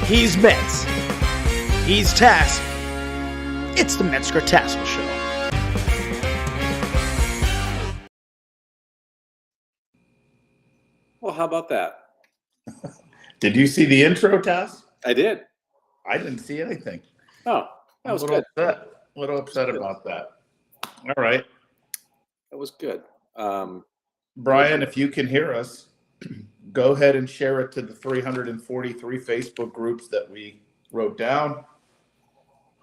He's Metz. He's Tass. It's the Metzger Tassoul Show. Well, how about that? Did you see the intro, Tass? I did. I didn't see anything. Oh, that was good. A little upset about that. All right. That was good. Brian, if you can hear us, go ahead and share it to the 343 Facebook groups that we wrote down.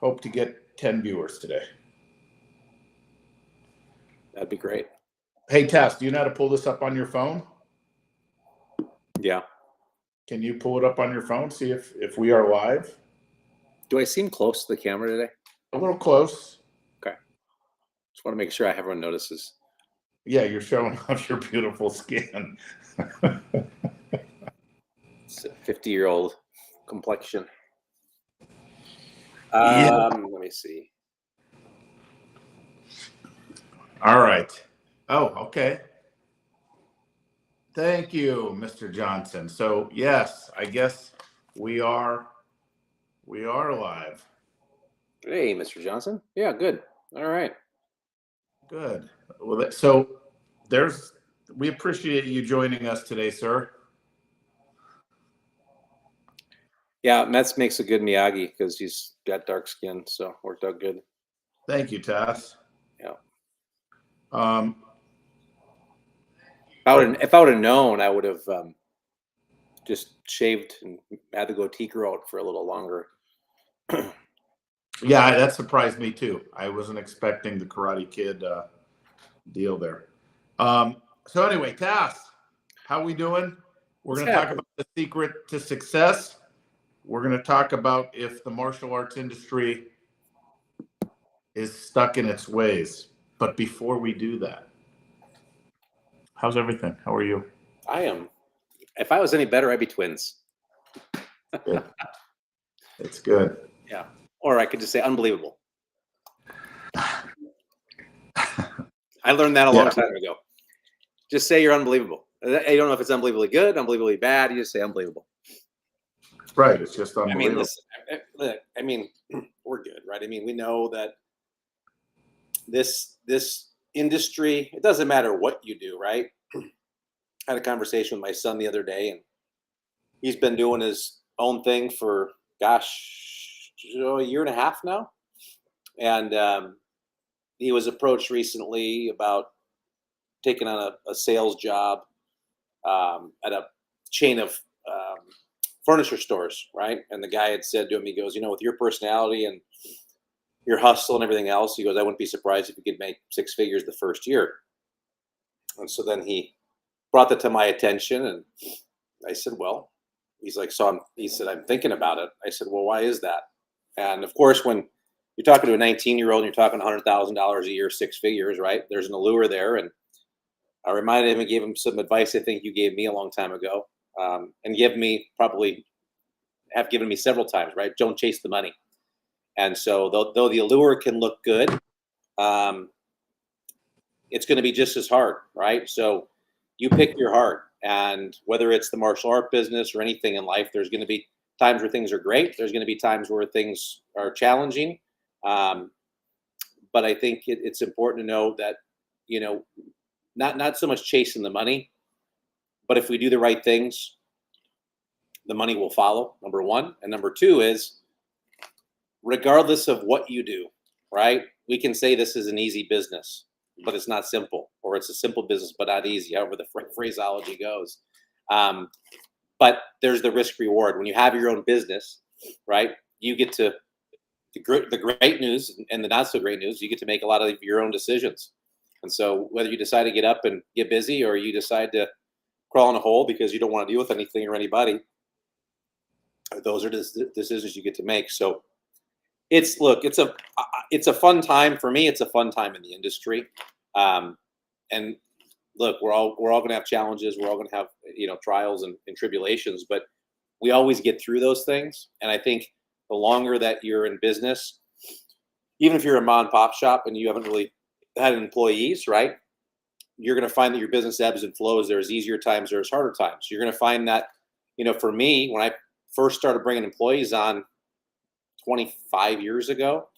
Hope to get 10 viewers today. That'd be great. Hey, Tass, do you know how to pull this up on your phone? Yeah. Can you pull it up on your phone, see if we are live? Do I seem close to the camera today? A little close. Okay. Just want to make sure everyone notices. Yeah, you're showing off your beautiful skin. It's a 50-year-old complexion. Yeah. Let me see. All right. Oh, okay. Thank you, Mr. Johnson. So yes, I guess we are live. Hey, Mr. Johnson. Yeah, good. All right. Good. Well, we appreciate you joining us today, sir. Yeah, Metz makes a good Miyagi because he's got dark skin, so worked out good. Thank you, Tass. Yeah. If I would have known, I would have just shaved and had the goatee grow out for a little longer. Yeah, that surprised me too. I wasn't expecting the Karate Kid deal there. So anyway, Tass, how we doing? We're going to talk about the secret to success. We're going to talk about if the martial arts industry is stuck in its ways. But before we do that, how's everything? How are you? I am. If I was any better, I'd be twins. Good. It's good. Yeah. Or I could just say unbelievable. I learned that a long time ago. Just say you're unbelievable. I don't know if it's unbelievably good, unbelievably bad. You just say unbelievable. Right. It's just unbelievable. I mean, we're good, right? I mean, we know that this industry, it doesn't matter what you do, right? I had a conversation with my son the other day, and he's been doing his own thing for, gosh, a year and a half now. And he was approached recently about taking on a sales job at a chain of furniture stores, right? And the guy had said to him, he goes, with your personality and your hustle and everything else, he goes, I wouldn't be surprised if you could make six figures the first year. And so then he brought that to my attention, and I said, well, he's like, he said, I'm thinking about it. I said, well, why is that? And of course, when you're talking to a 19-year-old and you're talking $100,000 a year, six figures, right? There's an allure there. And I reminded him and gave him some advice I think you gave me a long time ago, and have given me several times, right? Don't chase the money. And so though the allure can look good, it's going to be just as hard, right? So you pick your heart, and whether it's the martial art business or anything in life, there's going to be times where things are great. There's going to be times where things are challenging. But I think it's important to know that, not so much chasing the money, but if we do the right things, the money will follow, number one. And number two is, regardless of what you do, right? We can say this is an easy business, but it's not simple, or it's a simple business, but not easy, however the phraseology goes. But there's the risk reward. When you have your own business, right, you get to, the great news and the not so great news, you get to make a lot of your own decisions. And so whether you decide to get up and get busy, or you decide to crawl in a hole because you don't want to deal with anything or anybody, those are the decisions you get to make. So it's a fun time for me. It's a fun time in the industry. And look, we're all going to have challenges. We're all going to have, trials and tribulations, but we always get through those things. And I think the longer that you're in business, even if you're a mom and pop shop and you haven't really had employees, right, you're going to find that your business ebbs and flows. There's easier times, there's harder times. You're going to find that, for me, when I first started bringing employees on 25 years ago,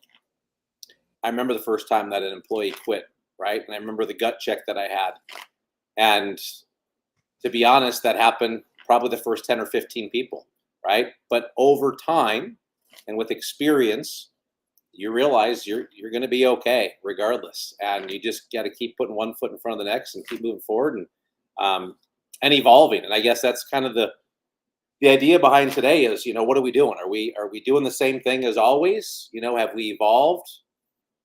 I remember the first time that an employee quit, right? And I remember the gut check that I had. And to be honest, that happened probably the first 10 or 15 people, right? But over time and with experience, you realize you're going to be okay regardless. And you just got to keep putting one foot in front of the next and keep moving forward and evolving. And I guess that's kind of the idea behind today is, what are we doing? Are we doing the same thing as always? Have we evolved?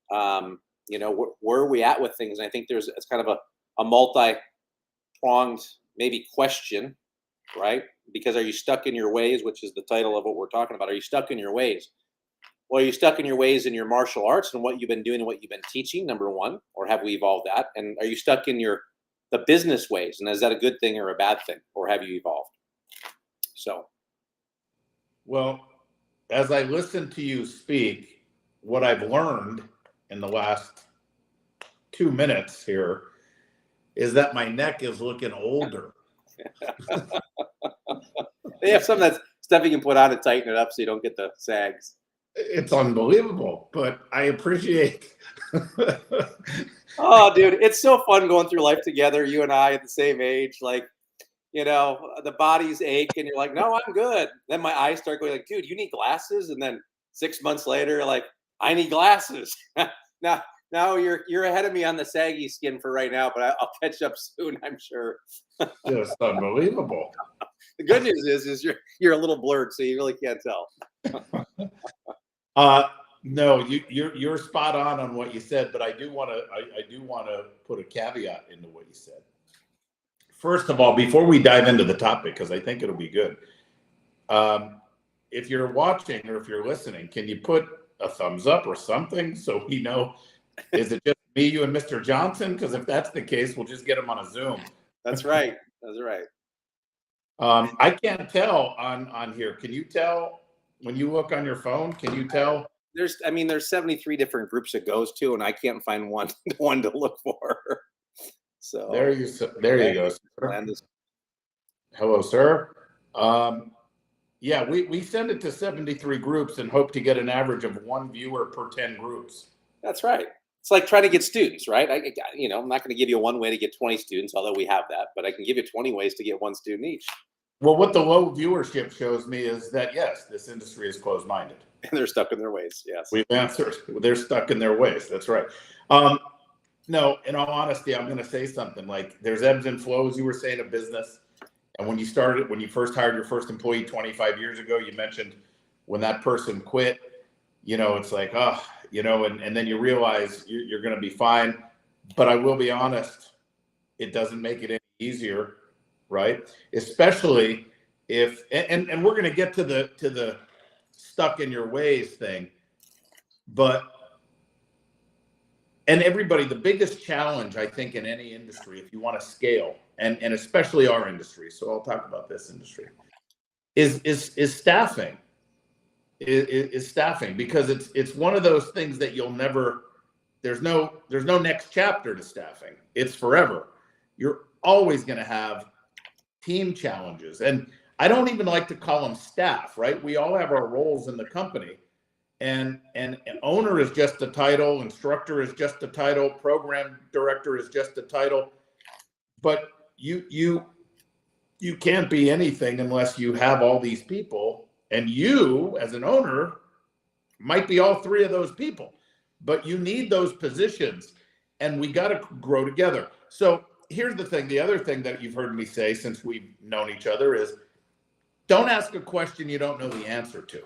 Where are we at with things? And I think it's kind of a multi-pronged maybe question, right? Because are you stuck in your ways, which is the title of what we're talking about? Are you stuck in your ways? Well, are you stuck in your ways in your martial arts and what you've been doing and what you've been teaching, number one, or have we evolved that? And are you stuck in the business ways? And is that a good thing or a bad thing? Or have you evolved? So. Well, as I listen to you speak, what I've learned in the last 2 minutes here is that my neck is looking older. They have some of that stuff you can put on to tighten it up so you don't get the sags. It's unbelievable, but I appreciate. Oh, dude, it's so fun going through life together. You and I at the same age, like, the bodies ache and you're like, no, I'm good. Then my eyes start going like, dude, you need glasses. And then 6 months later, like, I need glasses. Now you're ahead of me on the saggy skin for right now, but I'll catch up soon, I'm sure. Just unbelievable. The good news is you're a little blurred, so you really can't tell. No, you're spot on what you said, but I do want to put a caveat into what you said. First of all, before we dive into the topic, because I think it'll be good, if you're watching or if you're listening, can you put a thumbs up or something so we know? Is it just me, you, and Mr. Johnson? Because if that's the case, we'll just get him on a Zoom. That's right. That's right. I can't tell on here. Can you tell when you look on your phone? Can you tell? There's 73 different groups it goes to, and I can't find one to look for. So there you go. Sir. Hello, sir. Yeah, we send it to 73 groups and hope to get an average of 1 viewer per 10 groups. That's right. It's like trying to get students, right? I'm not going to give you one way to get 20 students, although we have that, but I can give you 20 ways to get 1 student each. Well, what the low viewership shows me is that, yes, this industry is closed-minded. And they're stuck in their ways, yes. We've answered. They're stuck in their ways. That's right. No, in all honesty, I'm going to say something like there's ebbs and flows, you were saying, of business. And when you first hired your first employee 25 years ago, you mentioned when that person quit, it's like, and then you realize you're going to be fine. But I will be honest, it doesn't make it any easier, right? Especially if, and we're going to get to the stuck in your ways thing, and everybody, the biggest challenge, I think, in any industry, if you want to scale, and especially our industry, so I'll talk about this industry, is staffing. Is staffing, because it's one of those things that you'll never. There's no next chapter to staffing. It's forever. You're always going to have team challenges, and I don't even like to call them staff. Right? We all have our roles in the company. And an owner is just a title, instructor is just a title, program director is just a title. But you can't be anything unless you have all these people. And you, as an owner, might be all 3 of those people. But you need those positions, and we got to grow together. So here's the thing. The other thing that you've heard me say since we've known each other is don't ask a question you don't know the answer to.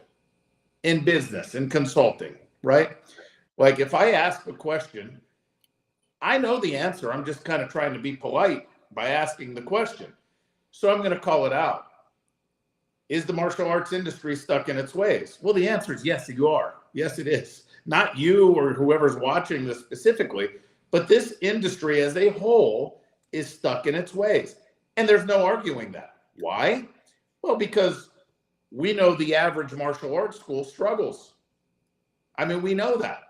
In business, in consulting, right? Like if I ask a question, I know the answer. I'm just kind of trying to be polite by asking the question. So I'm going to call it out. Is the martial arts industry stuck in its ways? Well, the answer is yes, you are. Yes, it is. Not you or whoever's watching this specifically, but this industry as a whole is stuck in its ways. And there's no arguing that. Why? Well, because we know the average martial arts school struggles. I mean, we know that.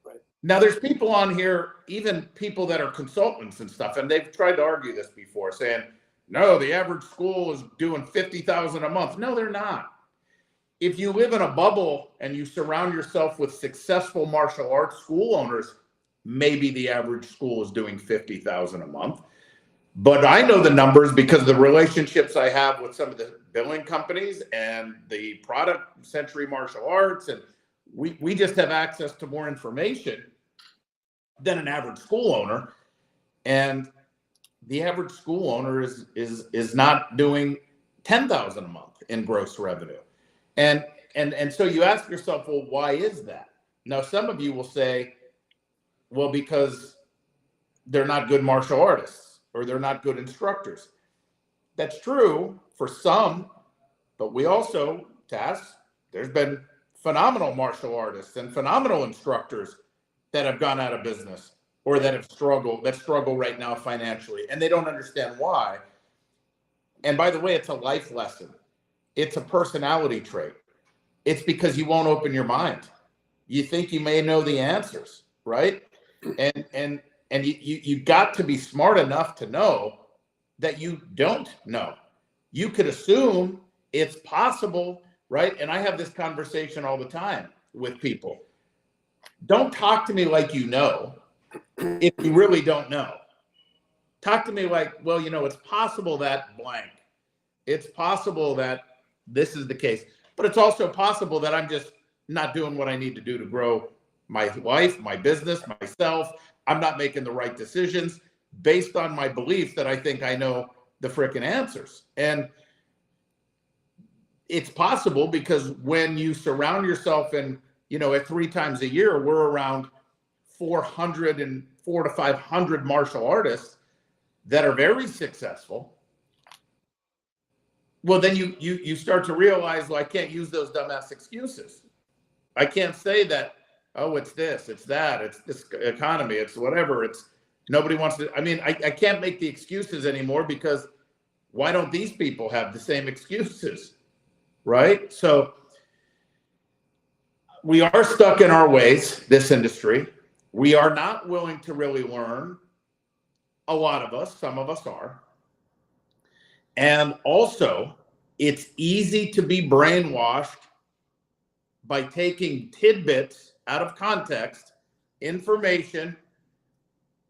Right. Now, there's people on here, even people that are consultants and stuff, and they've tried to argue this before, saying, no, the average school is doing $50,000 a month. No, they're not. if you live in a bubble and you surround yourself with successful martial arts school owners, maybe the average school is doing 50,000 a month. But I know the numbers because of the relationships I have with some of the billing companies and the product Century Martial Arts, and we just have access to more information than an average school owner. And the average school owner is not doing 10,000 a month in gross revenue. And so you ask yourself, well, why is that? Now, some of you will say, well, because they're not good martial artists or they're not good instructors. That's true for some, but we also, there's been phenomenal martial artists and phenomenal instructors that have gone out of business or that struggle right now financially, and they don't understand why. And by the way, it's a life lesson. It's a personality trait. It's because you won't open your mind. You think you may know the answers, right? And you got to be smart enough to know that you don't know. You could assume it's possible, right? And I have this conversation all the time with people. Don't talk to me like you know if you really don't know. Talk to me like, well, it's possible that blank. It's possible that this is the case, but it's also possible that I'm just not doing what I need to do to grow my life, my business, myself. I'm not making the right decisions based on my belief that I think I know the frickin' answers. And it's possible because when you surround yourself at 3 times a year, we're around 400 to 500 martial artists that are very successful. Well, then you start to realize, well, I can't use those dumbass excuses. I can't say that, oh, it's this, it's that, it's this economy, it's whatever, it's nobody wants to. I mean, I can't make the excuses anymore because why don't these people have the same excuses, right? So we are stuck in our ways, this industry. We are not willing to really learn. A lot of us, some of us are. And also, it's easy to be brainwashed by taking tidbits out of context, information,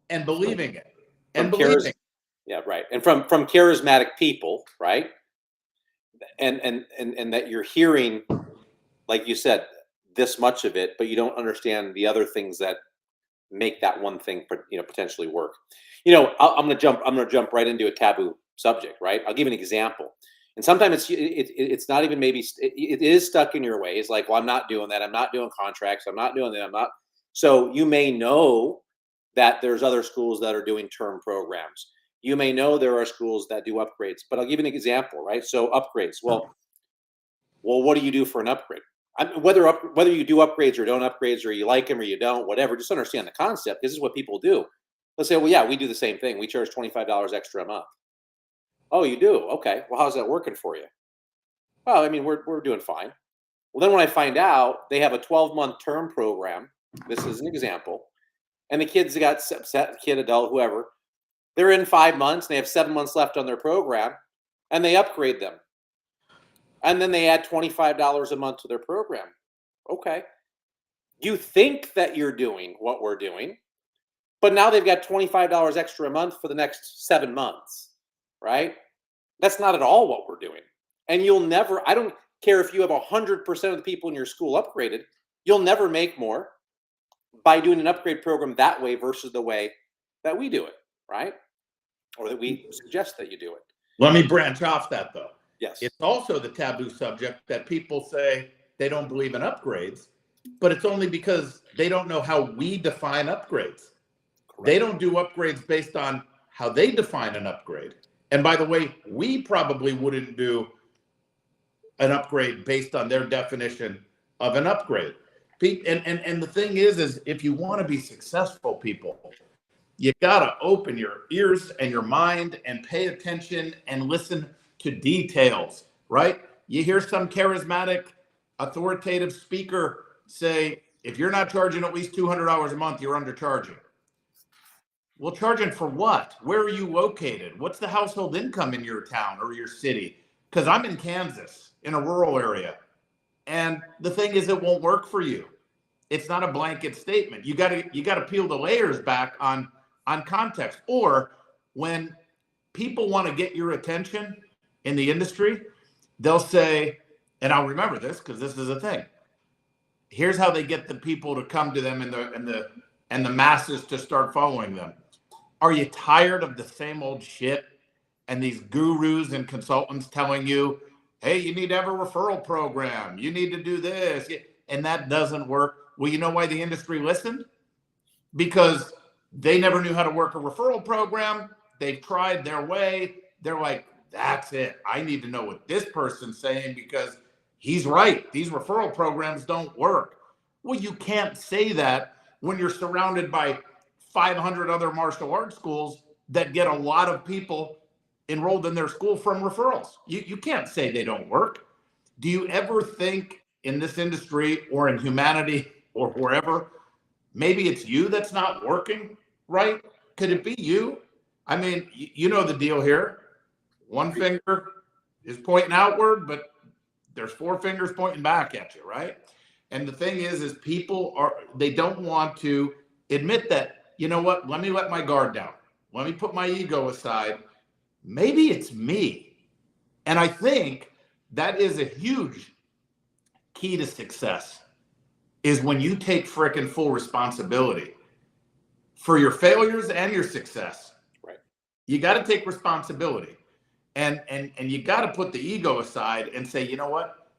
and believing it. Yeah, right. And from charismatic people, right? And that you're hearing, like you said, this much of it, but you don't understand the other things that make that one thing, potentially work. I'm gonna jump right into a taboo subject, right? I'll give an example. And sometimes it's not even maybe it is stuck in your ways. Like, well, I'm not doing that. I'm not doing contracts. I'm not doing that. I'm not. So you may know that there's other schools that are doing term programs. You may know there are schools that do upgrades. But I'll give you an example, right? So upgrades. Well, what do you do for an upgrade? Whether you do upgrades or don't upgrades, or you like them or you don't, whatever, just understand the concept. This is what people do. Let's say, well, yeah, we do the same thing. We charge $25 extra a month. Oh, you do? Okay. Well, how's that working for you? Well, I mean, we're doing fine. Well, then when I find out they have a 12-month term program, this is an example, and the kids got kid, adult, whoever, they're in 5 months, and they have 7 months left on their program, and they upgrade them. And then they add $25 a month to their program. Okay. You think that you're doing what we're doing, but now they've got $25 extra a month for the next 7 months, right? That's not at all what we're doing. And I don't care if you have 100% of the people in your school upgraded, you'll never make more by doing an upgrade program that way versus the way that we do it, right? Or that we suggest that you do it. Let me branch off that, though. Yes. It's also the taboo subject that people say they don't believe in upgrades, but it's only because they don't know how we define upgrades. Correct. They don't do upgrades based on how they define an upgrade. And by the way, we probably wouldn't do an upgrade based on their definition of an upgrade. And the thing is if you want to be successful, people, you got to open your ears and your mind and pay attention and listen to details, right? You hear some charismatic, authoritative speaker say, if you're not charging at least $200 a month, you're undercharging. Well, charging for what? Where are you located? What's the household income in your town or your city? Because I'm in Kansas, in a rural area. And the thing is, it won't work for you. It's not a blanket statement. You got to peel the layers back on context. Or when people want to get your attention in the industry, they'll say, and I'll remember this because this is a thing. Here's how they get the people to come to them and the masses to start following them. Are you tired of the same old shit and these gurus and consultants telling you, hey, you need to have a referral program, you need to do this, and that doesn't work? Well, you know why the industry listened? Because they never knew how to work a referral program. They've tried their way. They're like, that's it. I need to know what this person's saying because he's right. These referral programs don't work. Well, you can't say that when you're surrounded by 500 other martial arts schools that get a lot of people enrolled in their school from referrals. You can't say they don't work. Do you ever think in this industry or in humanity or wherever, maybe it's you that's not working right? Could it be you? I mean, you know the deal here. One finger is pointing outward, but there's four fingers pointing back at you, right? And the thing is they don't want to admit that, you know what, let me let my guard down. Let me put my ego aside. Maybe it's me. And I think that is a huge key to success, is when you take frickin' full responsibility for your failures and your success. Right. You got to take responsibility. And you got to put the ego aside and say, you know what?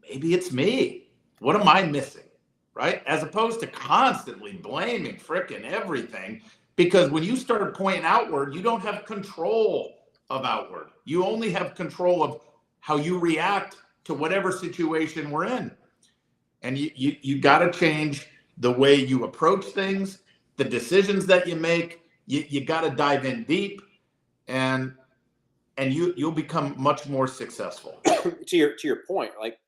Maybe it's me. What am I missing? Right? As opposed to constantly blaming frickin' everything. Because when you start pointing outward, you don't have control of outward. You only have control of how you react to whatever situation we're in. And you got to change the way you approach things, the decisions that you make. You got to dive in deep, and you'll become much more successful. To your point, like,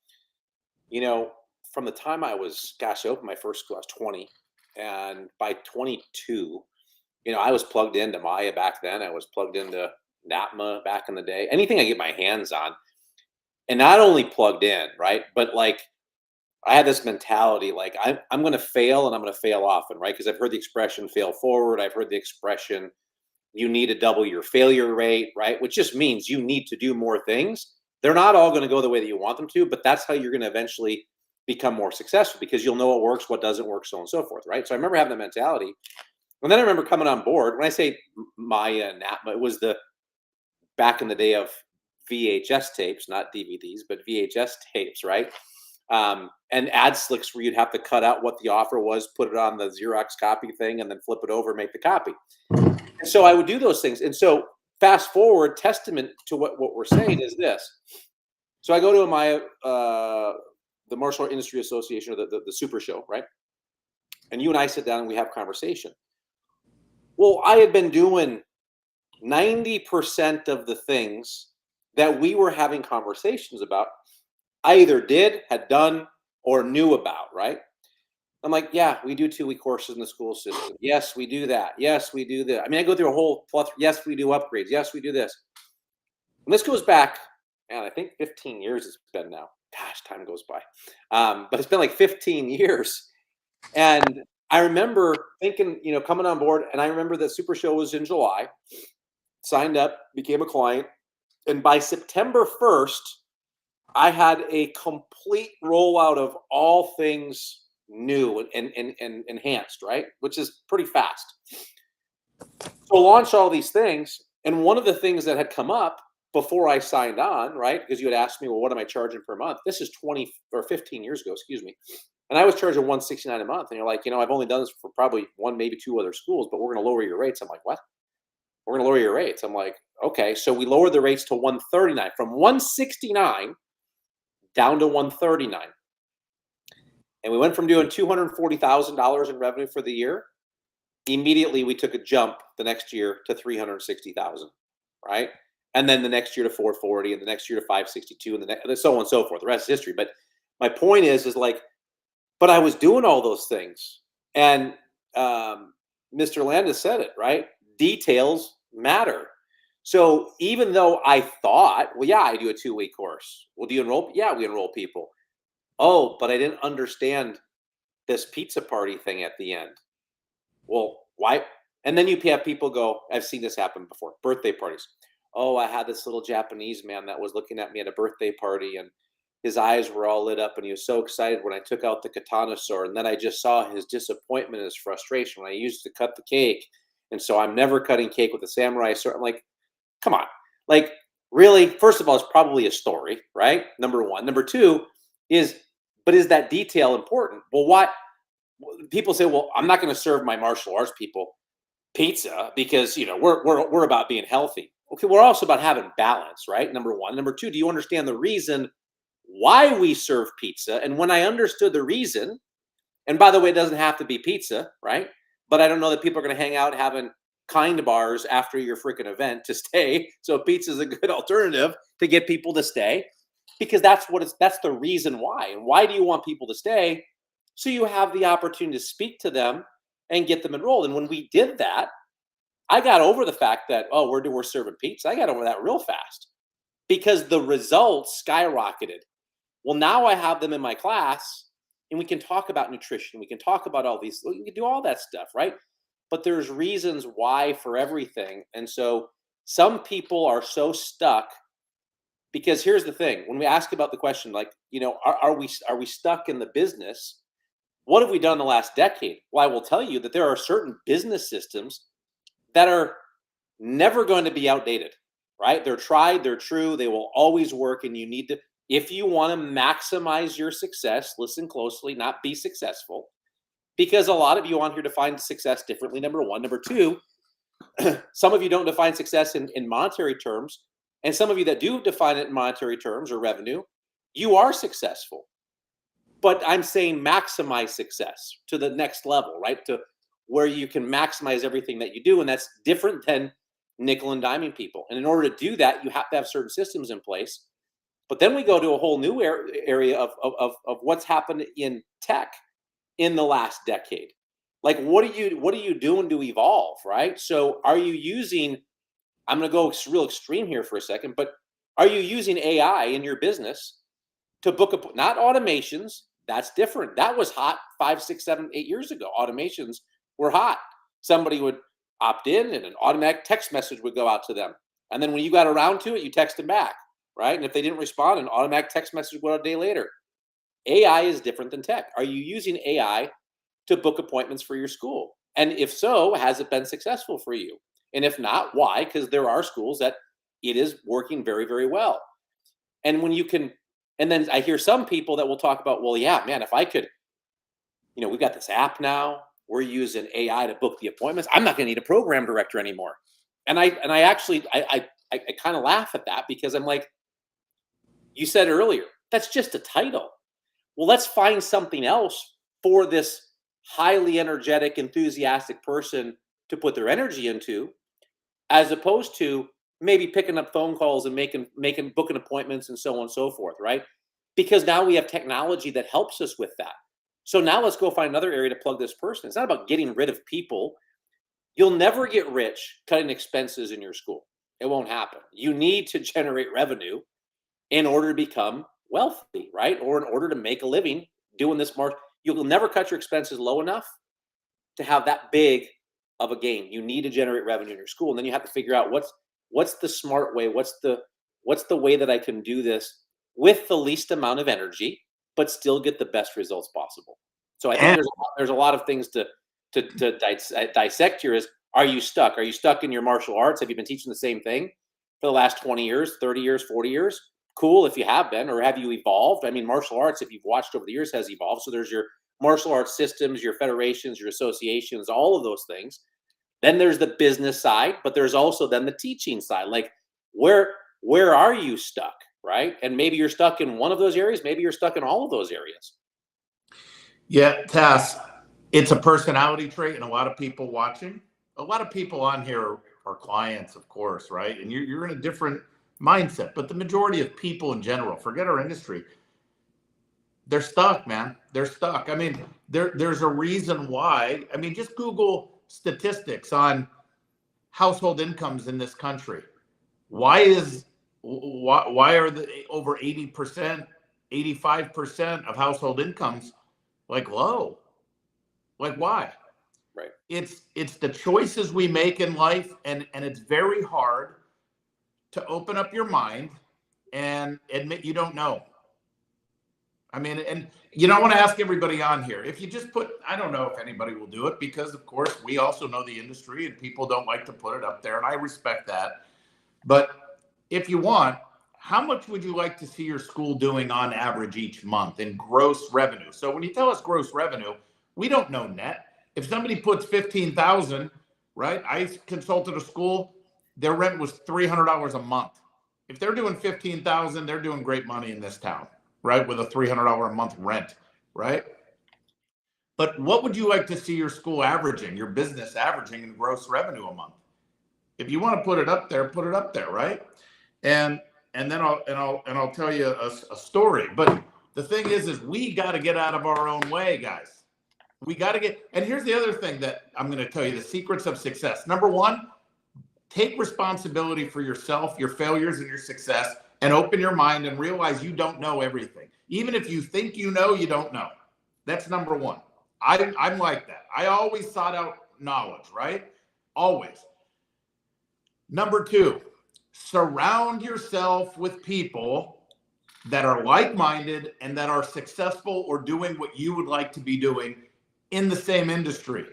you know, from the time I opened my first school, I was 20, and by 22, you know, I was plugged into Maya back then. I was plugged into NAPMA back in the day. Anything I get my hands on, and not only plugged in, right, but like I had this mentality, like I'm going to fail and I'm going to fail often, right? Because I've heard the expression "fail forward." I've heard the expression "you need to double your failure rate," right? Which just means you need to do more things. They're not all going to go the way that you want them to, but that's how you're going to eventually become more successful, because you'll know what works, what doesn't work, so on and so forth, right? So I remember having that mentality. And then I remember coming on board. When I say Maya and NAPMA, it was the back in the day of VHS tapes, not DVDs, but VHS tapes, right? And ad slicks where you'd have to cut out what the offer was, put it on the Xerox copy thing, and then flip it over and make the copy. And so I would do those things. And so fast forward, testament to what we're saying is this. So I go to the Martial Art Industry Association, or the Super Show, right? And you and I sit down and we have conversation. Well, I had been doing 90% of the things that we were having conversations about, I either did, had done, or knew about, right? I'm like, yeah, we do 2-week courses in the school system. Yes, we do that. Yes, we do that. I mean, I go through a whole plethora. Yes, we do upgrades. Yes, we do this. And this goes back, man, I think 15 years it's been now. Gosh, time goes by. But it's been like 15 years. And I remember thinking, you know, coming on board, and I remember the Super Show was in July, signed up, became a client. And by September 1st, I had a complete rollout of all things new and enhanced, right? Which is pretty fast. So launch all these things. And one of the things that had come up before I signed on, right? Because you had asked me, well, what am I charging per month? This is 20 or 15 years ago, excuse me. And I was charging $169 a month. And you're like, you know, I've only done this for probably one, maybe two other schools, but we're going to lower your rates. I'm like, what? We're going to lower your rates. I'm like, okay. So we lowered the rates to $139, from $169 down to $139. And we went from doing $240,000 in revenue for the year. Immediately, we took a jump the next year to $360,000, right? And then the next year to $440, and the next year to $562, and so on and so forth. The rest is history. But my point is like, but I was doing all those things. And Mr. Landis said it, right? Details matter. So even though I thought, well, yeah, I do a 2-week course. Well, do you enroll? Yeah, we enroll people. Oh, but I didn't understand this pizza party thing at the end. Well, why? And then you have people go, I've seen this happen before, birthday parties. Oh, I had this little Japanese man that was looking at me at a birthday party, and his eyes were all lit up and he was so excited when I took out the katana sword. And then I just saw his disappointment and his frustration when I used to cut the cake. And so I'm never cutting cake with a samurai sword. I'm like, come on. Like, really? First of all, it's probably a story, right? Number one. Number two but is that detail important? Well, what people say, well, I'm not going to serve my martial arts people pizza because we're about being healthy. Okay, we're also about having balance, right? Number one. Number two, do you understand the reason why we serve pizza? And when I understood the reason, and by the way, it doesn't have to be pizza, right? But I don't know that people are going to hang out having kind bars after your freaking event to stay. So pizza is a good alternative to get people to stay because that's the reason why. And why do you want people to stay? So you have the opportunity to speak to them and get them enrolled. And when we did that, I got over the fact that, oh, we're serving pizza. I got over that real fast because the results skyrocketed. Well, now I have them in my class and we can talk about nutrition. We can talk about all these, we can do all that stuff, right? But there's reasons why for everything. And so some people are so stuck because here's the thing. When we ask about the question, like, are we stuck in the business? What have we done in the last decade? Well, I will tell you that there are certain business systems that are never going to be outdated, right? They're tried, they're true, they will always work. And you need to, if you want to maximize your success, listen closely, not be successful, because a lot of you on here define success differently, number one. Number two, some of you don't define success in monetary terms. And some of you that do define it in monetary terms or revenue, you are successful. But I'm saying maximize success to the next level, right? To where you can maximize everything that you do. And that's different than nickel and diming people. And in order to do that, you have to have certain systems in place. But then we go to a whole new area of what's happened in tech in the last decade. Like, what are you doing to evolve, right? So are you using, I'm going to go real extreme here for a second, but are you using AI in your business to book not automations? That's different. That was hot 5, 6, 7, 8 years ago. Automations were hot. Somebody would opt in and an automatic text message would go out to them. And then when you got around to it, you text them back, right? And if they didn't respond, an automatic text message would go out a day later. AI is different than tech. Are you using AI to book appointments for your school? And if so, has it been successful for you? And if not, why? Because there are schools that it is working very, very well. And when you can, and then I hear some people that will talk about, well, yeah, man, if I could, we've got this app now. We're using AI to book the appointments. I'm not going to need a program director anymore. And I actually kind of laugh at that because I'm like, you said earlier, that's just a title. Well, let's find something else for this highly energetic, enthusiastic person to put their energy into, as opposed to maybe picking up phone calls and booking appointments and so on and so forth, right? Because now we have technology that helps us with that. So now let's go find another area to plug this person. It's not about getting rid of people. You'll never get rich cutting expenses in your school. It won't happen. You need to generate revenue in order to become wealthy, right? Or in order to make a living doing this more. You'll never cut your expenses low enough to have that big of a gain. You need to generate revenue in your school. And then you have to figure out what's the smart way, what's the way that I can do this with the least amount of energy, but still get the best results possible. So I think there's a lot of things to dissect here. Is, are you stuck? Are you stuck in your martial arts? Have you been teaching the same thing for the last 20 years, 30 years, 40 years? Cool if you have been, or have you evolved? I mean, martial arts, if you've watched over the years, has evolved. So there's your martial arts systems, your federations, your associations, all of those things. Then there's the business side, but there's also then the teaching side. Like, where are you stuck, right? And maybe you're stuck in one of those areas. Maybe you're stuck in all of those areas. Yeah, Tass, it's a personality trait, and a lot of people watching, a lot of people on here are clients, of course, right? And you're in a different mindset, but the majority of people in general, forget our industry, they're stuck, man. They're stuck. I mean, there's a reason why. I mean, just Google statistics on household incomes in this country. Why are the over 80% 85% of household incomes like low. Like why? Right. It's the choices we make in life, and it's very hard to open up your mind and admit you don't know. I mean, and you don't want to ask everybody on here. If you just put, I don't know if anybody will do it, because of course we also know the industry and people don't like to put it up there, and I respect that. But if you want, how much would you like to see your school doing on average each month in gross revenue? So when you tell us gross revenue, we don't know net. If somebody puts 15,000, right? I consulted a school, their rent was $300 a month. If they're doing 15,000, they're doing great money in this town, right? With a $300 a month rent, right? But what would you like to see your school averaging, your business averaging in gross revenue a month? If you want to put it up there, right? And then I'll tell you a story. But the thing is we got to get out of our own way, guys. We got to get, and here's the other thing that I'm going to tell you, the secrets of success. Number one, take responsibility for yourself, your failures, and your success, and open your mind and realize you don't know everything. Even if you think you know, you don't know. That's number one. I'm like that. I always sought out knowledge, right? Always. Number two, surround yourself with people that are like-minded and that are successful or doing what you would like to be doing in the same industry.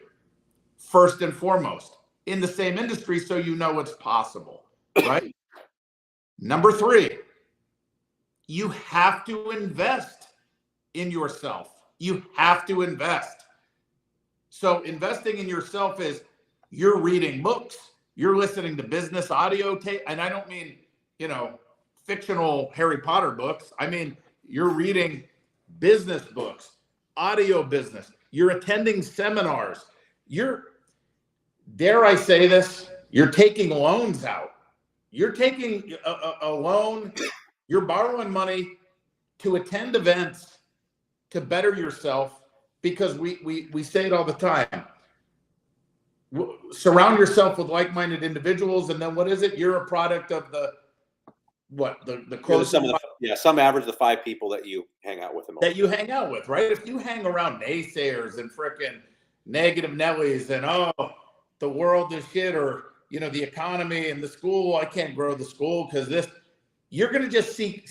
First and foremost, in the same industry, so you know it's possible, right? Number three, you have to invest in yourself. You have to invest. So investing in yourself is you're reading books, you're listening to business audio tape, and I don't mean, fictional Harry Potter books. I mean, you're reading business books, audio business. You're attending seminars. Dare I say this, you're taking loans out. You're taking a loan, you're borrowing money to attend events to better yourself, because we say it all the time. Surround yourself with like-minded individuals, and then what is it? You're a product of the close. Some average the 5 people that you hang out with. That you hang out with, right? If you hang around naysayers and frickin' negative Nellies and the world is shit, or the economy and the school, I can't grow the school because this, you're gonna just seek,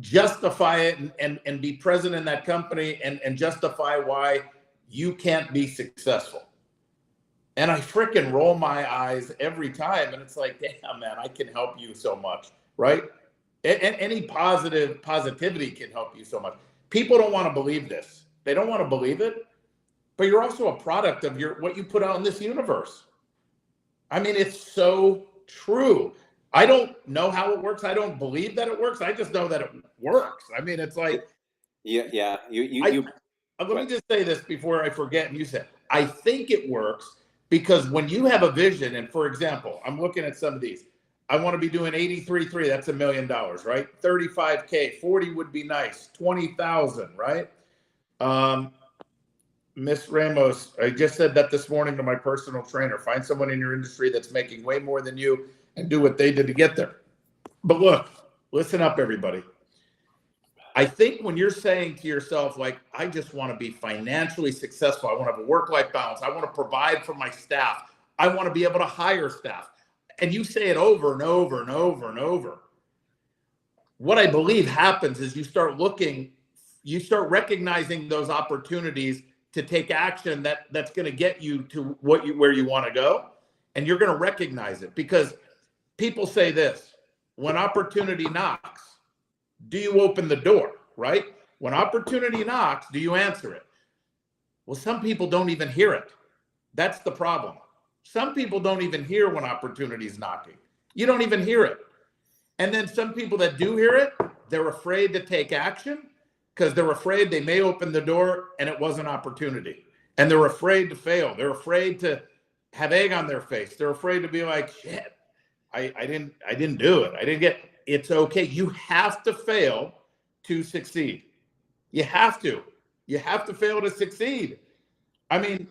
justify it and be present in that company and justify why you can't be successful. And I frickin' roll my eyes every time, and it's like, damn, man, I can help you so much, right? And any positivity can help you so much. People don't want to believe this. They don't want to believe it, but you're also a product of what you put out in this universe. I mean, it's so true. I don't know how it works. I don't believe that it works. I just know that it works. I mean, it's like, yeah. Let me just say this before I forget. And you said, I think it works because when you have a vision, and for example, I'm looking at some of these. I want to be doing 83.3. That's $1 million, right? 35K, 40 would be nice. 20,000, right? Miss Ramos, I just said that this morning to my personal trainer. Find someone in your industry that's making way more than you and do what they did to get there. But look, listen up, everybody. I think when you're saying to yourself, like, I just want to be financially successful. I want to have a work-life balance. I want to provide for my staff. I want to be able to hire staff. And you say it over and over and over and over. What I believe happens is you start recognizing those opportunities to take action that's going to get you to where you want to go. And you're going to recognize it, because people say this: when opportunity knocks, do you open the door, right? When opportunity knocks, do you answer it? Well, some people don't even hear it. That's the problem. Some people don't even hear when opportunity is knocking. You don't even hear it. And then some people that do hear it, they're afraid to take action because they're afraid they may open the door and it was an opportunity. And they're afraid to fail. They're afraid to have egg on their face. They're afraid to be like, shit, I didn't do it. I didn't get. It's okay. You have to fail to succeed. You have to. You have to fail to succeed. I mean,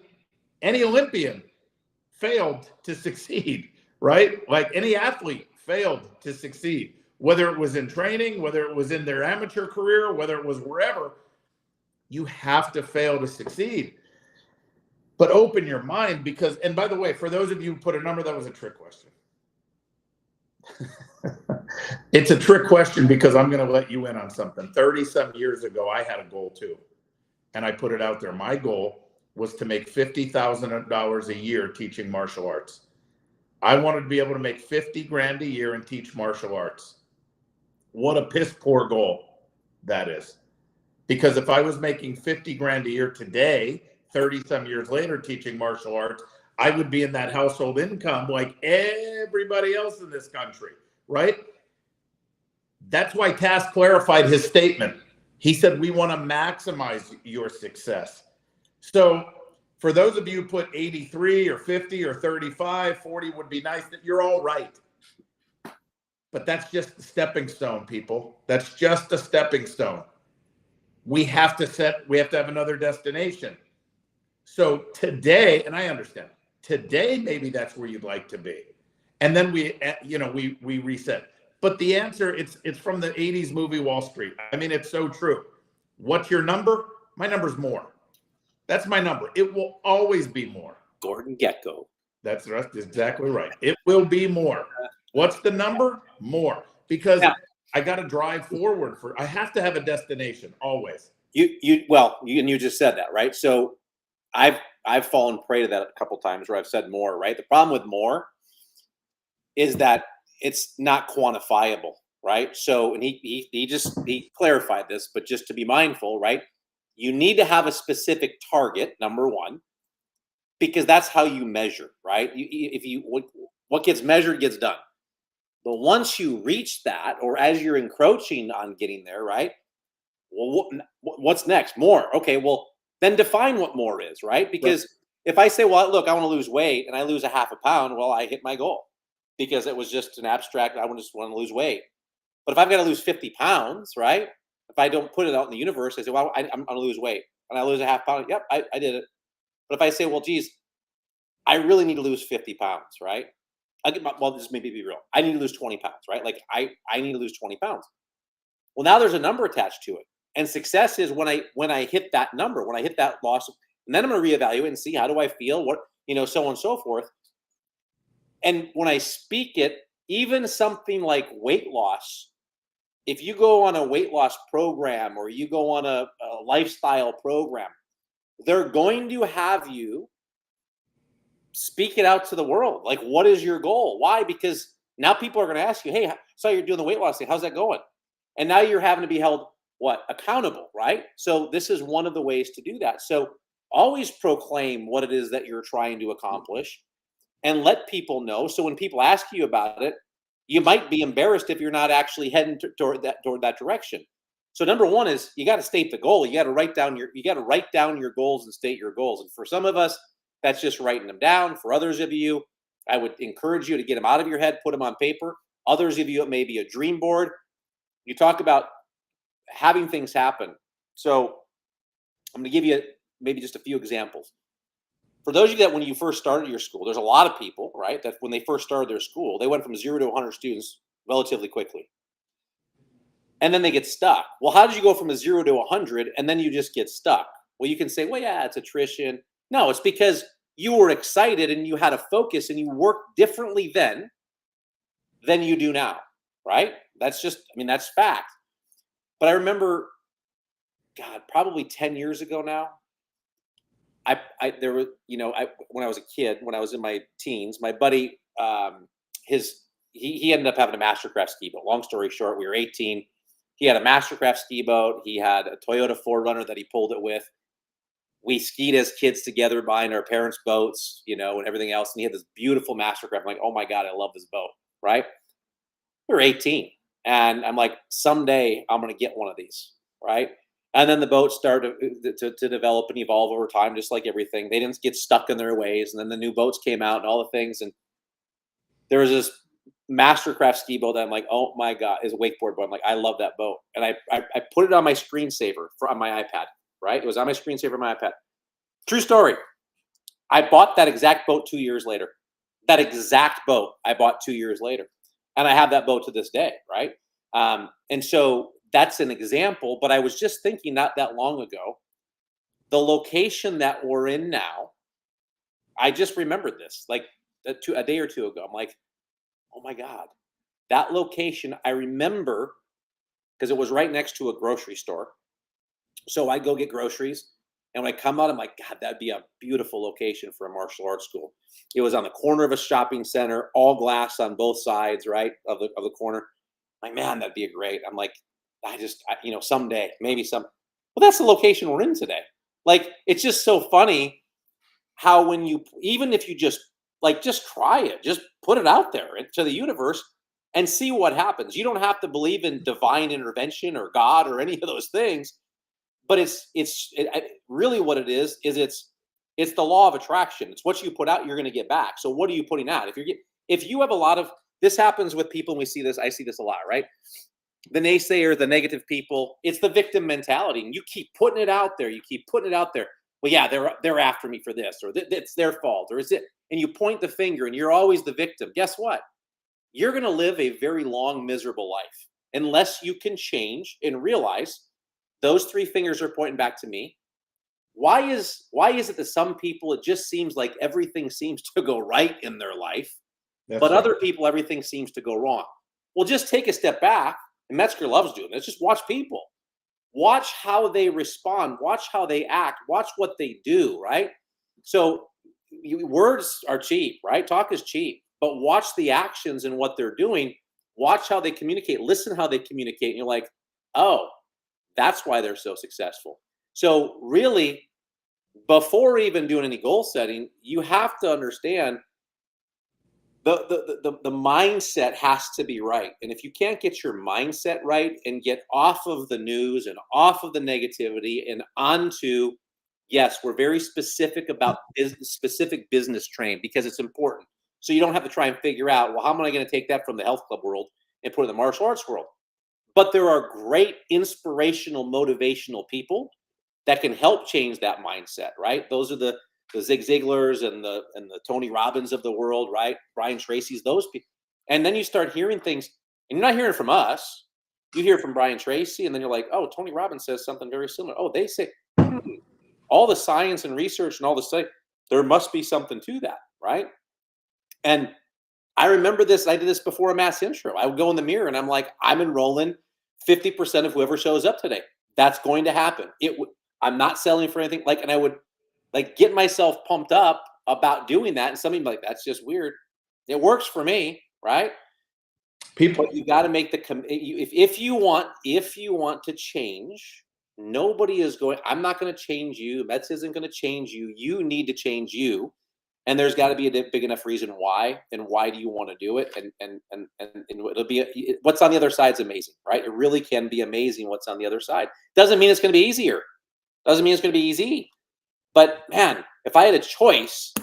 any Olympian failed to succeed, right? Like any athlete failed to succeed. whether it was in training, whether it was in their amateur career, whether it was wherever. You have to fail to succeed. But open your mind, because, and by the way, for those of you who put a number, that was a trick question. It's a trick question because I'm going to let you in on something. 30-some years ago, I had a goal too. And I put it out there. My goal was to make $50,000 a year teaching martial arts. I wanted to be able to make 50 grand a year and teach martial arts. What a piss poor goal that is. Because if I was making 50 grand a year today, 30-some years later teaching martial arts, I would be in that household income like everybody else in this country, right? That's why Tass clarified his statement. He said, we want to maximize your success. So for those of you who put 83 or 50 or 35, 40 would be nice, that you're all right. But that's just a stepping stone, people. That's just a stepping stone. We have to have another destination. So today, and I understand, today maybe that's where you'd like to be. And then we reset. But the answer, it's from the 80s movie Wall Street. I mean, it's so true. What's your number? My number's more. That's my number. It will always be more. Gordon Gekko. That's exactly right. It will be more. What's the number? More. Because I got to drive forward I have to have a destination always. You just said that, right? So I've fallen prey to that a couple times where I've said more, right? The problem with more is that it's not quantifiable, right? So, and he clarified this, but just to be mindful, right? You need to have a specific target, number one, because that's how you measure, right? What gets measured gets done. But once you reach that, or as you're encroaching on getting there, right? Well, what's next? More. Okay, well, then define what more is, right? Because if I say, well, look, I want to lose weight and I lose a half a pound, well, I hit my goal because it was just an abstract, I just want to lose weight. But if I've got to lose 50 pounds, right? If I don't put it out in the universe, I say, well, I'm going to lose weight and I lose a half pound. Yep, I did it. But if I say, well, geez, I really need to lose 50 pounds, right? Just maybe be real. I need to lose 20 pounds, right? Like I need to lose 20 pounds. Well, now there's a number attached to it. And success is when I hit that number, when I hit that loss, and then I'm going to reevaluate and see how do I feel, what, so on and so forth. And when I speak it, even something like weight loss, if you go on a weight loss program or you go on a lifestyle program, they're going to have you speak it out to the world. Like, what is your goal? Why? Because now people are going to ask you, hey, so you're doing the weight loss thing. How's that going? And now you're having to be held accountable, right? So this is one of the ways to do that. So always proclaim what it is that you're trying to accomplish and let people know. So when people ask you about it, you might be embarrassed if you're not actually heading toward that direction. So number one is you got to state the goal. You got to write down your goals and state your goals. And for some of us, that's just writing them down. For others of you, I would encourage you to get them out of your head, put them on paper. Others of you, it may be a dream board. You talk about having things happen. So I'm going to give you maybe just a few examples. For those of you that when you first started your school, there's a lot of people, right, that when they first started their school, they went from 0 to 100 students relatively quickly. And then they get stuck. Well, how did you go from a 0 to 100 and then you just get stuck? Well, you can say, well, yeah, it's attrition. No, it's because you were excited and you had a focus and you worked differently then than you do now, right? That's fact. But I remember, God, probably 10 years ago now, when I was a kid, when I was in my teens, my buddy, he ended up having a Mastercraft ski boat. Long story short, we were 18. He had a Mastercraft ski boat. He had a Toyota 4Runner that he pulled it with. We skied as kids together buying our parents' boats, and everything else. And he had this beautiful Mastercraft. I'm like, oh my God, I love this boat, right? We were 18. And I'm like, someday I'm going to get one of these, right? And then the boat started to develop and evolve over time, just like everything. They didn't get stuck in their ways. And then the new boats came out and all the things. And there was this Mastercraft ski boat that I'm like, oh my God, is a wakeboard boat. I'm like, I love that boat. And I put it on my screensaver on my iPad, right? It was on my screensaver on my iPad. True story. I bought that exact boat 2 years later. That exact boat I bought 2 years later. And I have that boat to this day, right? And so that's an example, but I was just thinking not that long ago, the location that we're in now, I just remembered this like a day or two ago. I'm like, oh my God, that location, I remember because it was right next to a grocery store. So I go get groceries, and when I come out, I'm like, God, that'd be a beautiful location for a martial arts school. It was on the corner of a shopping center, all glass on both sides, right, of the corner. Like, man, that'd be a great. I'm like, someday, maybe some. Well, that's the location we're in today. Like, it's just so funny how when you, even if you just try it, just put it out there to the universe and see what happens. You don't have to believe in divine intervention or God or any of those things, but really what it is it's the law of attraction. It's what you put out, you're going to get back. So what are you putting out? If you have a lot of, this happens with people, and I see this a lot, right? The naysayer, the negative people, it's the victim mentality, and you keep putting it out there. Well, yeah, they're after me for this, or it's their fault, or is it? And you point the finger, and you're always the victim. Guess what? You're going to live a very long, miserable life unless you can change and realize those three fingers are pointing back to me. Why is it that some people, it just seems like everything seems to go right in their life, but right. Other people, everything seems to go wrong? Well, just take a step back, and Metzger loves doing this. Just watch people. Watch how they respond. Watch how they act. Watch what they do, right? So words are cheap, right? Talk is cheap, but watch the actions and what they're doing. Watch how they communicate. Listen how they communicate. And you're like, oh, that's why they're so successful. So really, before even doing any goal setting, you have to understand the mindset has to be right. And if you can't get your mindset right and get off of the news and off of the negativity and onto, yes, we're very specific about specific business training because it's important. So you don't have to try and figure out, well, how am I going to take that from the health club world and put it in the martial arts world? But there are great inspirational, motivational people that can help change that mindset, right? Those are the Zig Ziglars and the Tony Robbins of the world, right? Brian Tracy's, those people. And then you start hearing things, and you're not hearing from us. You hear from Brian Tracy, and then you're like, oh, Tony Robbins says something very similar. Oh, they say all the science and research and all the study, there must be something to that, right? And I remember this. I did this before a mass intro. I would go in the mirror, and I'm like, I'm enrolling 50% of whoever shows up today. That's going to happen. I'm not selling for anything. And I would get myself pumped up about doing that. And some people like, that's just weird. It works for me, right? But you got to make if you want to change, nobody is going. I'm not going to change you. Metz isn't going to change you. You need to change you. And there's got to be a big enough reason why, and why do you want to do it? And it'll be what's on the other side is amazing, right? It really can be amazing what's on the other side. Doesn't mean it's going to be easier. Doesn't mean it's going to be easy. But man, if I had a choice,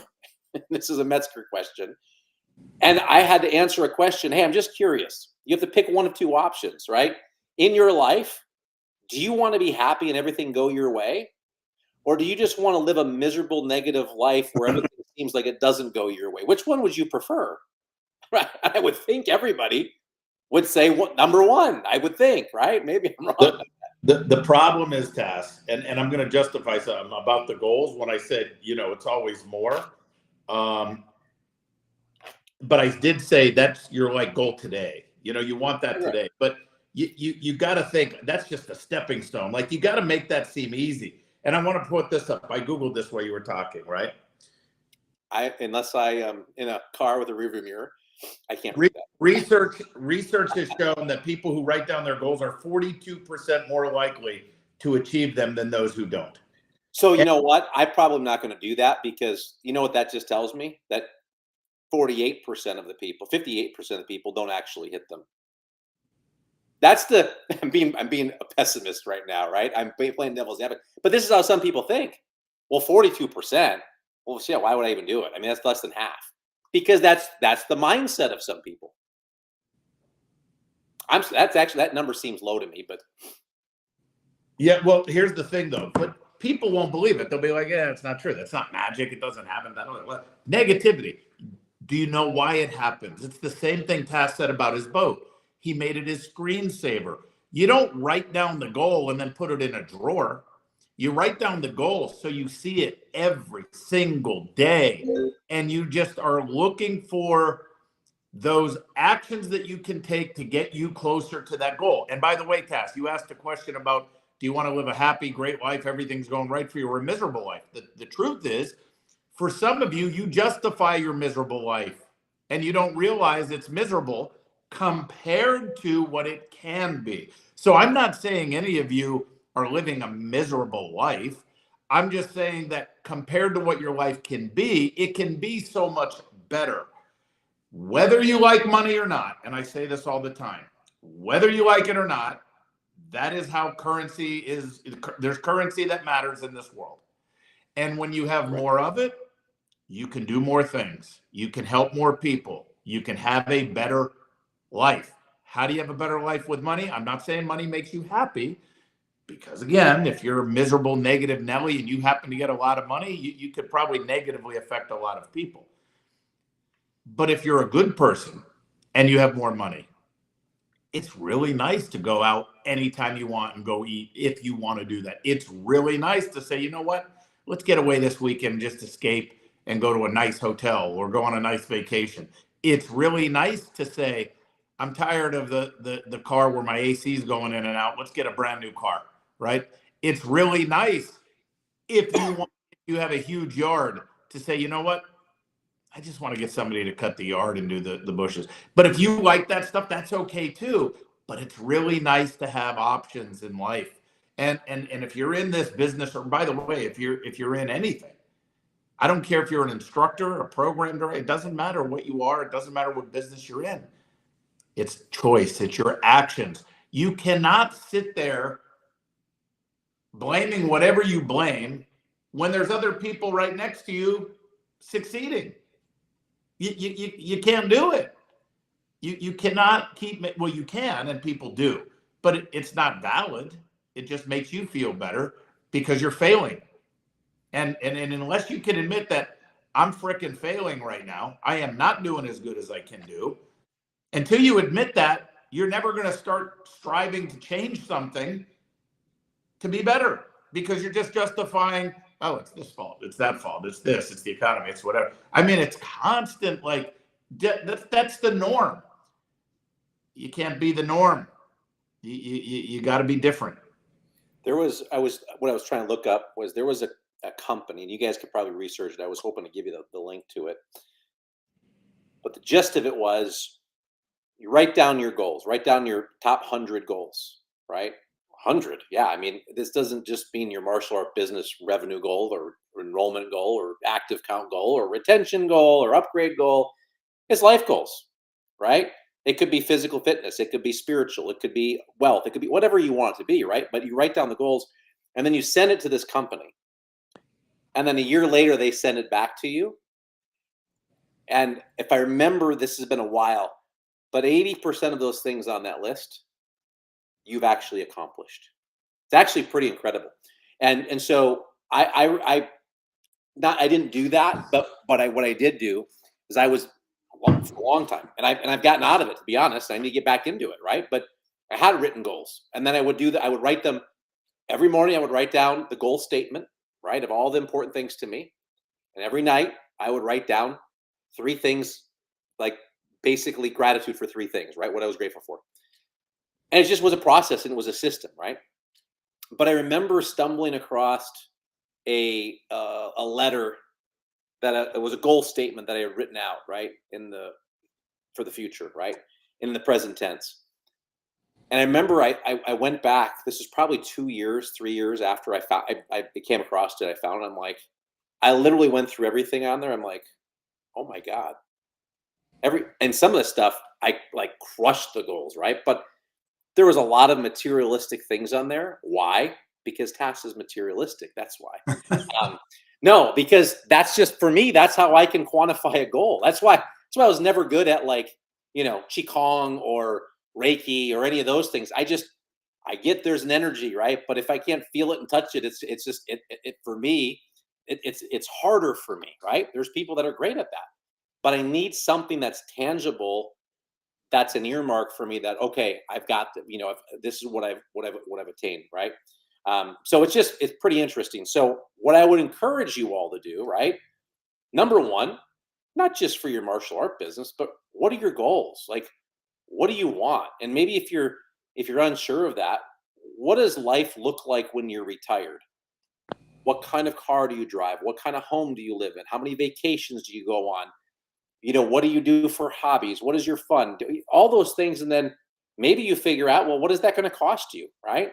this is a Metzger question, and I had to answer a question, hey, I'm just curious. You have to pick one of two options, right? In your life, do you want to be happy and everything go your way? Or do you just want to live a miserable, negative life where everything seems like it doesn't go your way? Which one would you prefer? Right? I would think everybody would say number one, I would think, right? Maybe I'm wrong. The problem is, Tass, and I'm going to justify something about the goals when I said, it's always more. But I did say that's your goal today. You want that today. But you got to think that's just a stepping stone. You got to make that seem easy. And I want to put this up. I Googled this while you were talking, right? Unless I am in a car with a rearview mirror, I can't read that. Research has shown that people who write down their goals are 42% more likely to achieve them than those who don't. So you know what? I'm probably not going to do that because you know what that just tells me? That 48% of the people, 58% of the people don't actually hit them. That's I'm being a pessimist right now, right? I'm playing devil's advocate. But this is how some people think. Well, 42%. Well, shit, why would I even do it? I mean, that's less than half. Because that's the mindset of some people. That number seems low to me, but yeah. Well, here's the thing, though. But people won't believe it. They'll be like, "Yeah, it's not true. That's not magic. It doesn't happen." Negativity. Do you know why it happens? It's the same thing Tass said about his boat. He made it his screensaver. You don't write down the goal and then put it in a drawer. You write down the goal so you see it every single day. And you just are looking for those actions that you can take to get you closer to that goal. And by the way, Cass, you asked a question about, do you want to live a happy, great life? Everything's going right for you, or a miserable life? The truth is, for some of you, you justify your miserable life and you don't realize it's miserable compared to what it can be. So I'm not saying any of you are living a miserable life. I'm just saying that compared to what your life can be, it can be so much better. Whether you like money or not, and I say this all the time, whether you like it or not, that is how currency is. There's currency that matters in this world. And when you have more of it, you can do more things. You can help more people. You can have a better life. How do you have a better life with money? I'm not saying money makes you happy, because again, if you're a miserable, negative Nelly and you happen to get a lot of money, you could probably negatively affect a lot of people. But if you're a good person and you have more money, it's really nice to go out anytime you want and go eat if you want to do that. It's really nice to say, you know what, let's get away this weekend, just escape and go to a nice hotel or go on a nice vacation. It's really nice to say, I'm tired of the car where my AC is going in and out. Let's get a brand new car, right? It's really nice if you have a huge yard to say, you know what, I just want to get somebody to cut the yard and do the bushes. But if you like that stuff, that's okay too. But it's really nice to have options in life. And if you're in this business, or by the way, if you're in anything, I don't care if you're an instructor, a program director, it doesn't matter what you are, it doesn't matter what business you're in. It's choice, it's your actions. You cannot sit there blaming whatever you blame when there's other people right next to you succeeding. You can't do it. You cannot keep, well, you can, and people do, but it's not valid. It just makes you feel better because you're failing. And unless you can admit that I'm freaking failing right now, I am not doing as good as I can do. Until you admit that, you're never going to start striving to change something to be better, because you're just justifying, oh, it's this fault, it's that fault, it's this, it's the economy, it's whatever. I mean, it's constant, like, that's the norm. You can't be the norm. You got to be different. What I was trying to look up was, there was a company, and you guys could probably research it. I was hoping to give you the link to it. But the gist of it was, you write down your goals, write down your top 100 goals, right? 100. Yeah. I mean, this doesn't just mean your martial art business revenue goal or enrollment goal or active count goal or retention goal or upgrade goal. It's life goals, right? It could be physical fitness. It could be spiritual. It could be wealth. It could be whatever you want it to be, right? But you write down the goals and then you send it to this company. And then a year later, they send it back to you. And if I remember, this has been a while, but 80% of those things on that list, you've actually accomplished. It's actually pretty incredible. And so I didn't do that, but what I did do is, I was for a long time, and I've gotten out of it, to be honest. I need to get back into it, right? But I had written goals, and then I would do that. I would write them every morning. I would write down the goal statement, right, of all the important things to me, and every night I would write down 3 things, like basically gratitude for 3 things, right? What I was grateful for. And it just was a process, and it was a system, right? But I remember stumbling across a letter that it was a goal statement that I had written out, right, for the future, right, in the present tense. And I remember I went back. This is probably 2 years, 3 years after I came across it. I found it. I'm like, I literally went through everything on there. I'm like, oh my God. And some of the stuff, I like crushed the goals, right? But there was a lot of materialistic things on there. Why? Because TAS is materialistic. That's why. No, because that's just, for me, that's how I can quantify a goal. That's why I was never good at, like, Qigong or Reiki or any of those things. I get there's an energy, right? But if I can't feel it and touch it, it's just for me, it's harder for me, right? There's people that are great at that, but I need something that's tangible that's an earmark for me that, okay, I've got the, this is what I've attained, right? So it's pretty interesting. So what I would encourage you all to do, right? Number one, not just for your martial art business, but what are your goals? Like, what do you want? And maybe if you're unsure of that, what does life look like when you're retired? What kind of car do you drive? What kind of home do you live in? How many vacations do you go on? What do you do for hobbies? What is your fun? All those things. And then maybe you figure out, well, what is that going to cost you? Right.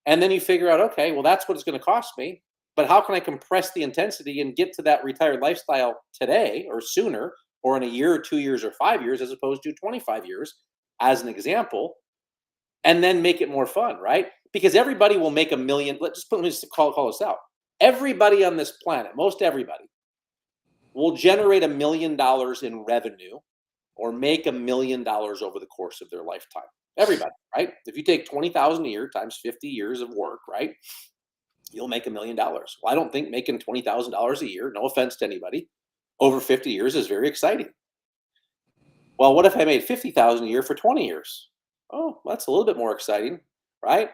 And then you figure out, okay, well, that's what it's going to cost me. But how can I compress the intensity and get to that retired lifestyle today or sooner, or in a year or 2 years or 5 years, as opposed to 25 years, as an example, and then make it more fun, right? Because everybody will make a million. Let's just call this out. Everybody on this planet, most everybody, will generate $1 million in revenue or make $1 million over the course of their lifetime. Everybody, right? If you take 20,000 a year times 50 years of work, right, you'll make $1 million. Well, I don't think making $20,000 a year, no offense to anybody, over 50 years is very exciting. Well, what if I made 50,000 a year for 20 years? Oh, that's a little bit more exciting, right?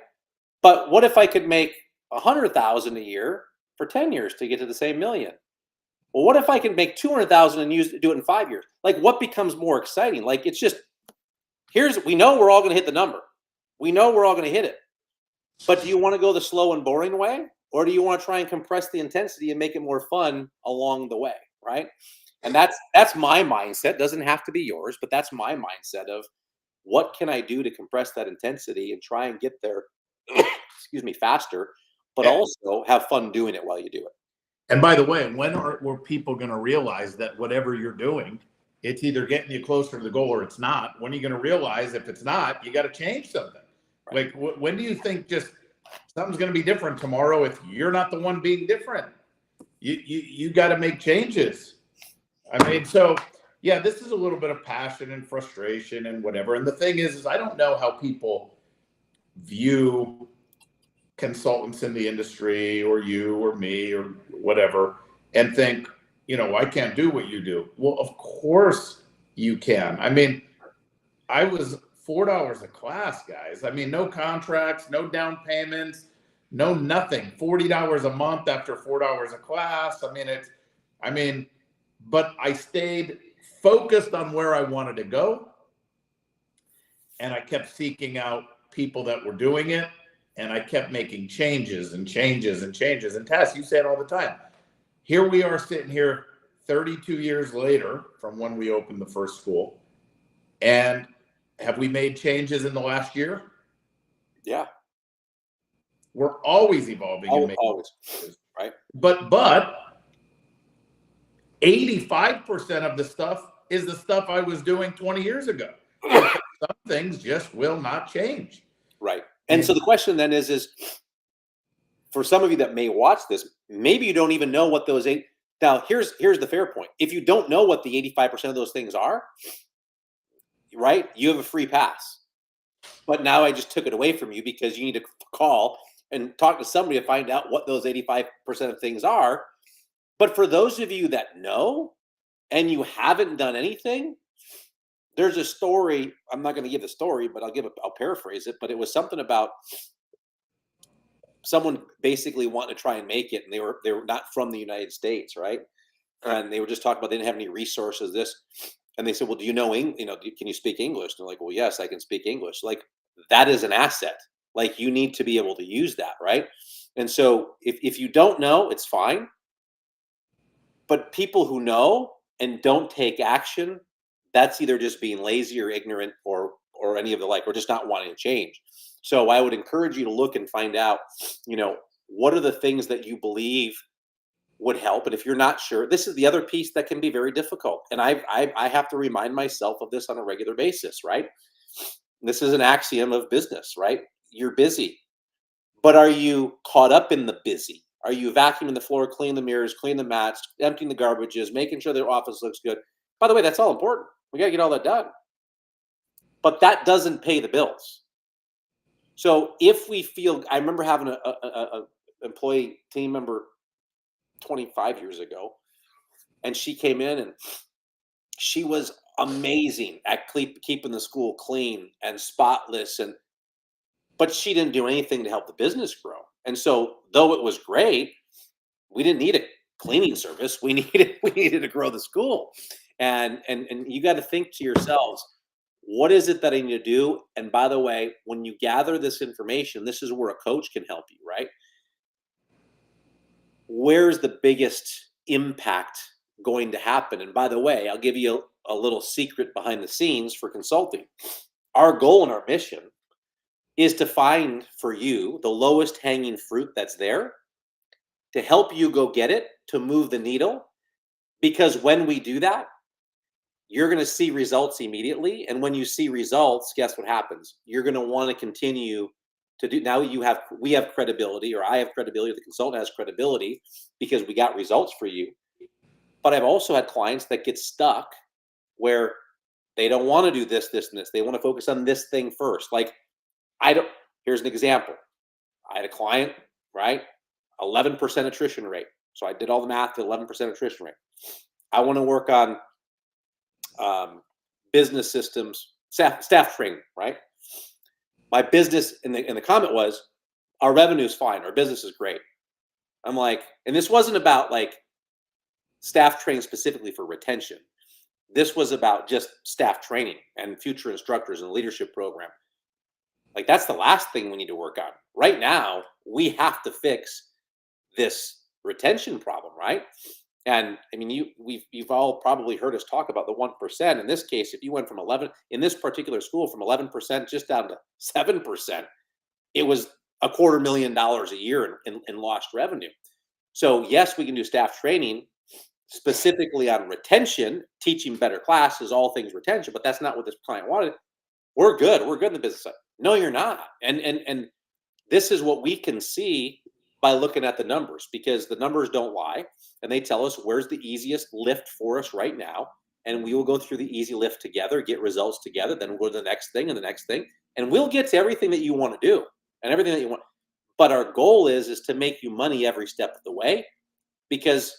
But what if I could make 100,000 a year for 10 years to get to the same million? Well, what if I could make 200,000 and do it in 5 years? Like, what becomes more exciting? Like, it's just, we know we're all going to hit the number. We know we're all going to hit it. But do you want to go the slow and boring way? Or do you want to try and compress the intensity and make it more fun along the way, right? And that's my mindset. Doesn't have to be yours, but that's my mindset of what can I do to compress that intensity and try and get there, excuse me, faster, but also have fun doing it while you do it. And by the way, were people going to realize that whatever you're doing, it's either getting you closer to the goal or it's not? When are you going to realize if it's not, you got to change something? Right. Like, when do you think just something's going to be different tomorrow if you're not the one being different? You got to make changes. I mean, so yeah, this is a little bit of passion and frustration and whatever. And the thing is I don't know how people view consultants in the industry or you or me or whatever and think, I can't do what you do. Well, of course you can. I mean, I was $4 a class, guys. I mean, no contracts, no down payments, no nothing. $40 a month after $4 a class. But I stayed focused on where I wanted to go. And I kept seeking out people that were doing it. And I kept making changes and changes and changes. And Tass, you say it all the time. Here we are sitting here 32 years later from when we opened the first school. And have we made changes in the last year? Yeah. We're always evolving. Always. Right. But 85% of the stuff is the stuff I was doing 20 years ago. Some things just will not change. Right. And so the question then is for some of you that may watch this, maybe you don't even know what those eight. Now, here's the fair point. If you don't know what the 85% of those things are, right, you have a free pass. But now I just took it away from you because you need to call and talk to somebody to find out what those 85% of things are. But for those of you that know and you haven't done anything, there's a story. I'm not going to give the story, but I'll paraphrase it. But it was something about someone basically wanting to try and make it, and they were not from the United States, right? And they were just talking about they didn't have any resources. And they said, "Well, do you know can you speak English?" And they're like, "Well, yes, I can speak English." Like, that is an asset. Like, you need to be able to use that, right? And so if you don't know, it's fine. But people who know and don't take action, that's either just being lazy or ignorant or any of the like, or just not wanting to change. So I would encourage you to look and find out, what are the things that you believe would help. And if you're not sure, this is the other piece that can be very difficult. And I have to remind myself of this on a regular basis, right? This is an axiom of business, right? You're busy, but are you caught up in the busy? Are you vacuuming the floor, cleaning the mirrors, cleaning the mats, emptying the garbages, making sure their office looks good? By the way, that's all important. We got to get all that done. But that doesn't pay the bills. So if we feel, I remember having a employee team member 25 years ago, and she came in and she was amazing at keeping the school clean and spotless, but she didn't do anything to help the business grow. And so, though it was great, we didn't need a cleaning service. We needed to grow the school. And you got to think to yourselves, what is it that I need to do? And by the way, when you gather this information, this is where a coach can help you, right? Where's the biggest impact going to happen? And by the way, I'll give you a little secret behind the scenes for consulting. Our goal and our mission is to find for you the lowest hanging fruit that's there, to help you go get it, to move the needle. Because when we do that, you're going to see results immediately. And when you see results, guess what happens? You're going to want to continue to do. Now we have credibility, or I have credibility, or the consultant has credibility because we got results for you. But I've also had clients that get stuck where they don't want to do this, and this. They want to focus on this thing first. Like, here's an example. I had a client, right? 11% attrition rate. So I did all the math to 11% attrition rate. I want to work on business systems, staff training, right? My business, and the comment was, our revenue is fine. Our business is great. I'm like, and this wasn't about like staff training specifically for retention. This was about just staff training and future instructors and leadership program. Like, that's the last thing we need to work on. Right now, we have to fix this retention problem, right? And I mean, you've all probably heard us talk about the 1%. In this case, if you went from 11 in this particular school from 11% just down to 7%, it was $250,000 a year in lost revenue. So yes, we can do staff training specifically on retention, teaching better classes, all things retention, but that's not what this client wanted. We're good. We're good in the business side. No, you're not. And this is what we can see by looking at the numbers, because the numbers don't lie, and they tell us where's the easiest lift for us right now. And we will go through the easy lift together, get results together, then we'll go to the next thing and the next thing. And we'll get to everything that you want to do and everything that you want. But our goal is to make you money every step of the way, because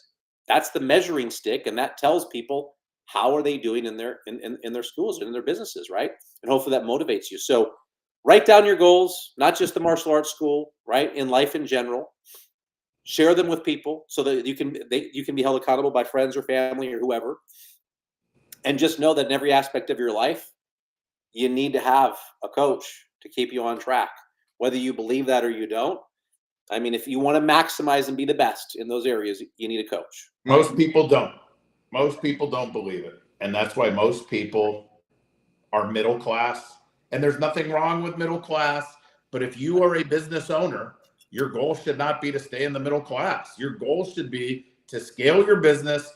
that's the measuring stick. And that tells people how are they doing in their schools and in their businesses, right? And hopefully that motivates you. So write down your goals, not just the martial arts school, right? In life in general. Share them with people so that you can be held accountable by friends or family or whoever. And just know that in every aspect of your life, you need to have a coach to keep you on track, whether you believe that or you don't. I mean, if you want to maximize and be the best in those areas, you need a coach. Most people don't. Most people don't believe it. And that's why most people are middle class. And there's nothing wrong with middle class. But if you are a business owner, your goal should not be to stay in the middle class. Your goal should be to scale your business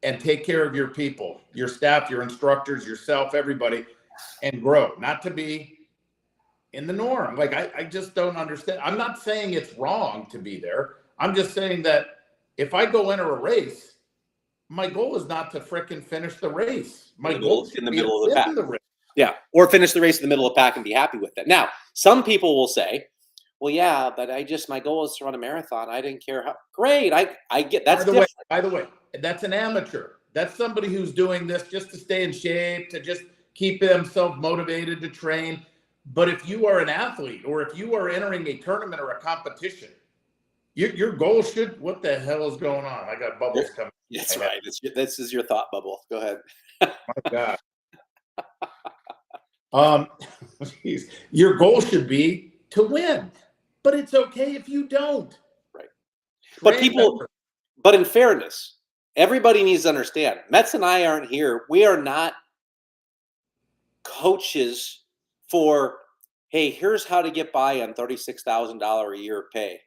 and take care of your people, your staff, your instructors, yourself, everybody, and grow, not to be in the norm. Like, I just don't understand. I'm not saying it's wrong to be there. I'm just saying that if I go enter a race, my goal is not to frickin' finish the race. My goal is in the middle of the pack. race. Yeah, or finish the race in the middle of the pack and be happy with it. Now, some people will say, well, yeah, but my goal is to run a marathon. I didn't care how. Great, I get that's different. By the way, that's an amateur. That's somebody who's doing this just to stay in shape, to just keep themselves motivated to train. But if you are an athlete, or if you are entering a tournament or a competition, your goal should. What the hell is going on? I got bubbles coming. That's right. This is your thought bubble. Go ahead. My God. Geez. Your goal should be to win, but it's okay if you don't. Right. But in fairness, everybody needs to understand, Metz and I aren't here. We are not coaches for, hey, here's how to get by on $36,000 a year pay.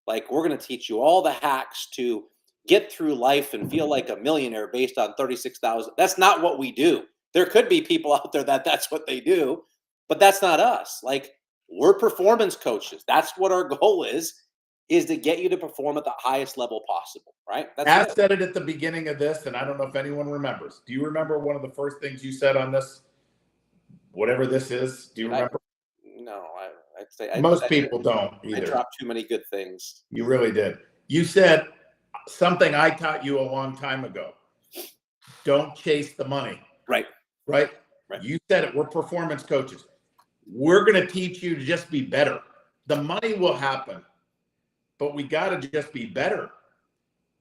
Like, we're going to teach you all the hacks to get through life and feel like a millionaire based on $36,000. That's not what we do. There could be people out there that's what they do, but that's not us. Like, we're performance coaches. That's what our goal is to get you to perform at the highest level possible, right? I said it at the beginning of this, and I don't know if anyone remembers. Do you remember one of the first things you said on this, whatever this is? Do you remember? No, I'd say most people don't either. I dropped too many good things. You really did. You said something I taught you a long time ago. Don't chase the money. Right. Right? Right. You said it. We're performance coaches. We're going to teach you to just be better. The money will happen, but we got to just be better.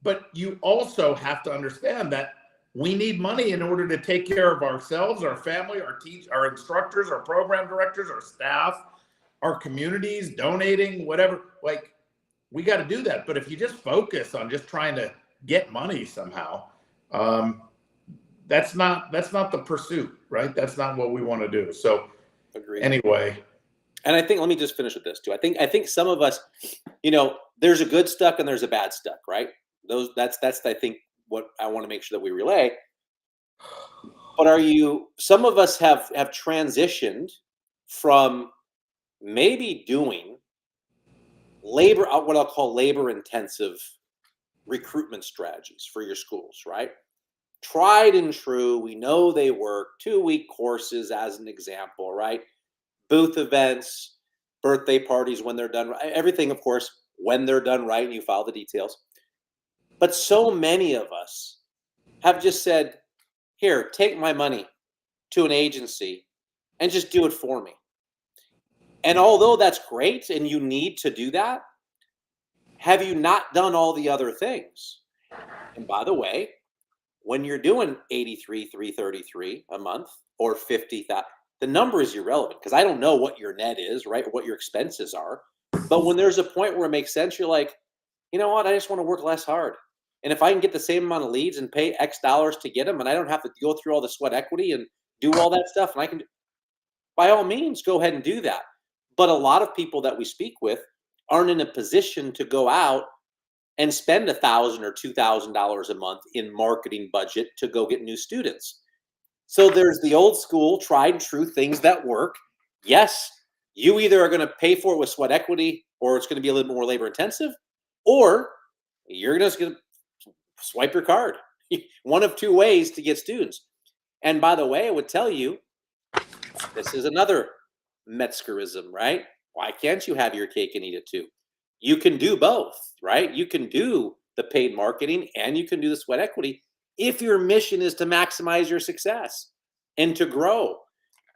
But you also have to understand that we need money in order to take care of ourselves, our family, our instructors, our program directors, our staff, our communities, donating, whatever. Like, we got to do that. But if you just focus on just trying to get money somehow, that's not the pursuit, right? That's not what we want to do. So Agreed. Anyway. And I think, let me just finish with this too. I think some of us, there's a good stuck and there's a bad stuck, right? That's I think what I want to make sure that we relay. But some of us have transitioned from maybe doing what I'll call labor intensive recruitment strategies for your schools, right? Tried and true. We know they work. 2-week courses as an example, right? Booth events, birthday parties when they're done, everything, of course, when they're done right and you follow the details. But so many of us have just said, here, take my money to an agency and just do it for me. And although that's great and you need to do that, have you not done all the other things? And by the way, when you're doing 83,333 a month or 50,000, the number is irrelevant because I don't know what your net is, right? Or what your expenses are. But when there's a point where it makes sense, you're like, you know what? I just want to work less hard. And if I can get the same amount of leads and pay X dollars to get them, and I don't have to go through all the sweat equity and do all that stuff, and I can, by all means, go ahead and do that. But a lot of people that we speak with aren't in a position to go out and spend $1,000 or $2,000 a month in marketing budget to go get new students. So there's the old school, tried and true things that work. Yes, you either are going to pay for it with sweat equity, or it's going to be a little more labor intensive, or you're just going to swipe your card. One of two ways to get students. And by the way, I would tell you, this is another Metzgerism, right? Why can't you have your cake and eat it too? You can do both, right? You can do the paid marketing and you can do the sweat equity if your mission is to maximize your success and to grow.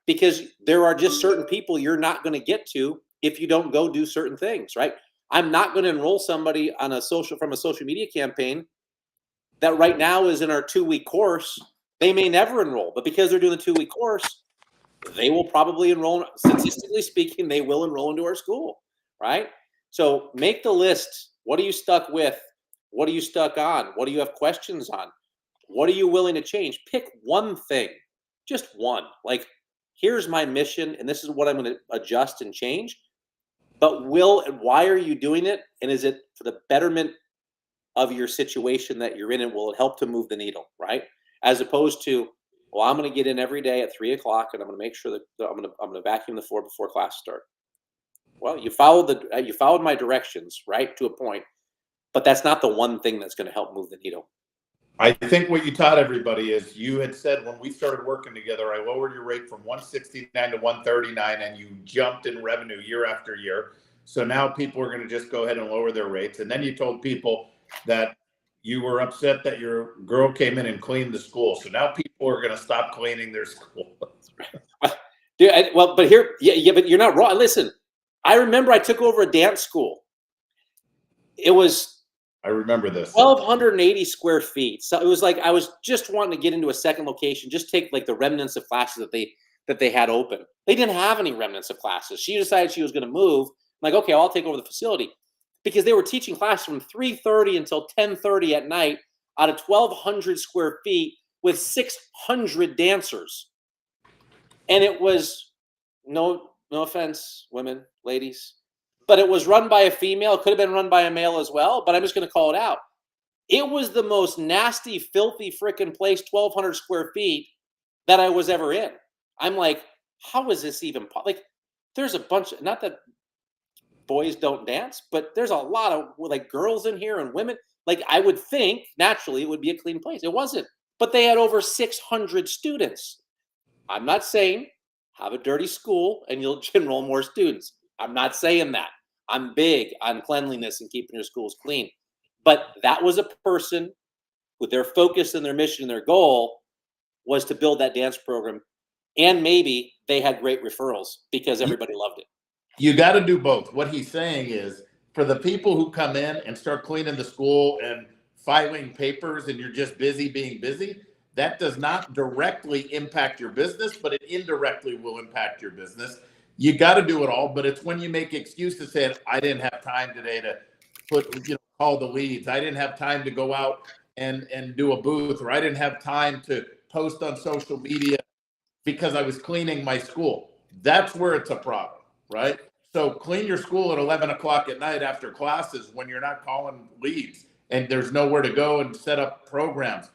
Because there are just certain people you're not going to get to if you don't go do certain things, right? I'm not going to enroll somebody on from a social media campaign that right now is in our 2-week course. They may never enroll, but because they're doing the 2-week course, they will probably enroll. Statistically speaking, they will enroll into our school, right? So make the list. What are you stuck with? What are you stuck on? What do you have questions on? What are you willing to change? Pick one thing, just one. Like, here's my mission, and this is what I'm going to adjust and change. But why are you doing it? And is it for the betterment of your situation that you're in? And will it help to move the needle, right? As opposed to, well, I'm going to get in every day at 3 o'clock, and I'm going to make sure that I'm going to vacuum the floor before class starts. Well, you followed my directions, right, to a point, but that's not the one thing that's going to help move the needle. I think what you taught everybody is, you had said when we started working together, I lowered your rate from 169 to 139, and you jumped in revenue year after year. So now people are going to just go ahead and lower their rates. And then you told people that you were upset that your girl came in and cleaned the school. So now people are going to stop cleaning their school. Dude, but here, but you're not wrong. Listen, I remember I took over a dance school. I remember this. 1,280 square feet. So it was like I was just wanting to get into a second location, just take like the remnants of classes that they had open. They didn't have any remnants of classes. She decided she was going to move. I'm like, okay, I'll take over the facility, because they were teaching classes from 3:30 until 10:30 at night out of 1,200 square feet with 600 dancers. And it was no offense, women, ladies, but it was run by a female. It could have been run by a male as well, but I'm just going to call it out. It was the most nasty, filthy freaking place, 1,200 square feet, that I was ever in. I'm like, how is this even like? There's a bunch, not that boys don't dance, but there's a lot of like girls in here and women. Like, I would think naturally it would be a clean place. It wasn't, but they had over 600 students. I'm not saying have a dirty school and you'll enroll more students. I'm not saying that. I'm big on cleanliness and keeping your schools clean. But that was a person with their focus and their mission and their goal was to build that dance program, and maybe they had great referrals because everybody loved it. You got to do both. What he's saying is, for the people who come in and start cleaning the school and filing papers and you're just busy being busy, that does not directly impact your business, but it indirectly will impact your business. You got to do it all, but it's when you make excuses saying, I didn't have time today to call the leads. I didn't have time to go out and do a booth, or I didn't have time to post on social media because I was cleaning my school. That's where it's a problem, right? So clean your school at 11 o'clock at night after classes when you're not calling leads and there's nowhere to go and set up programs.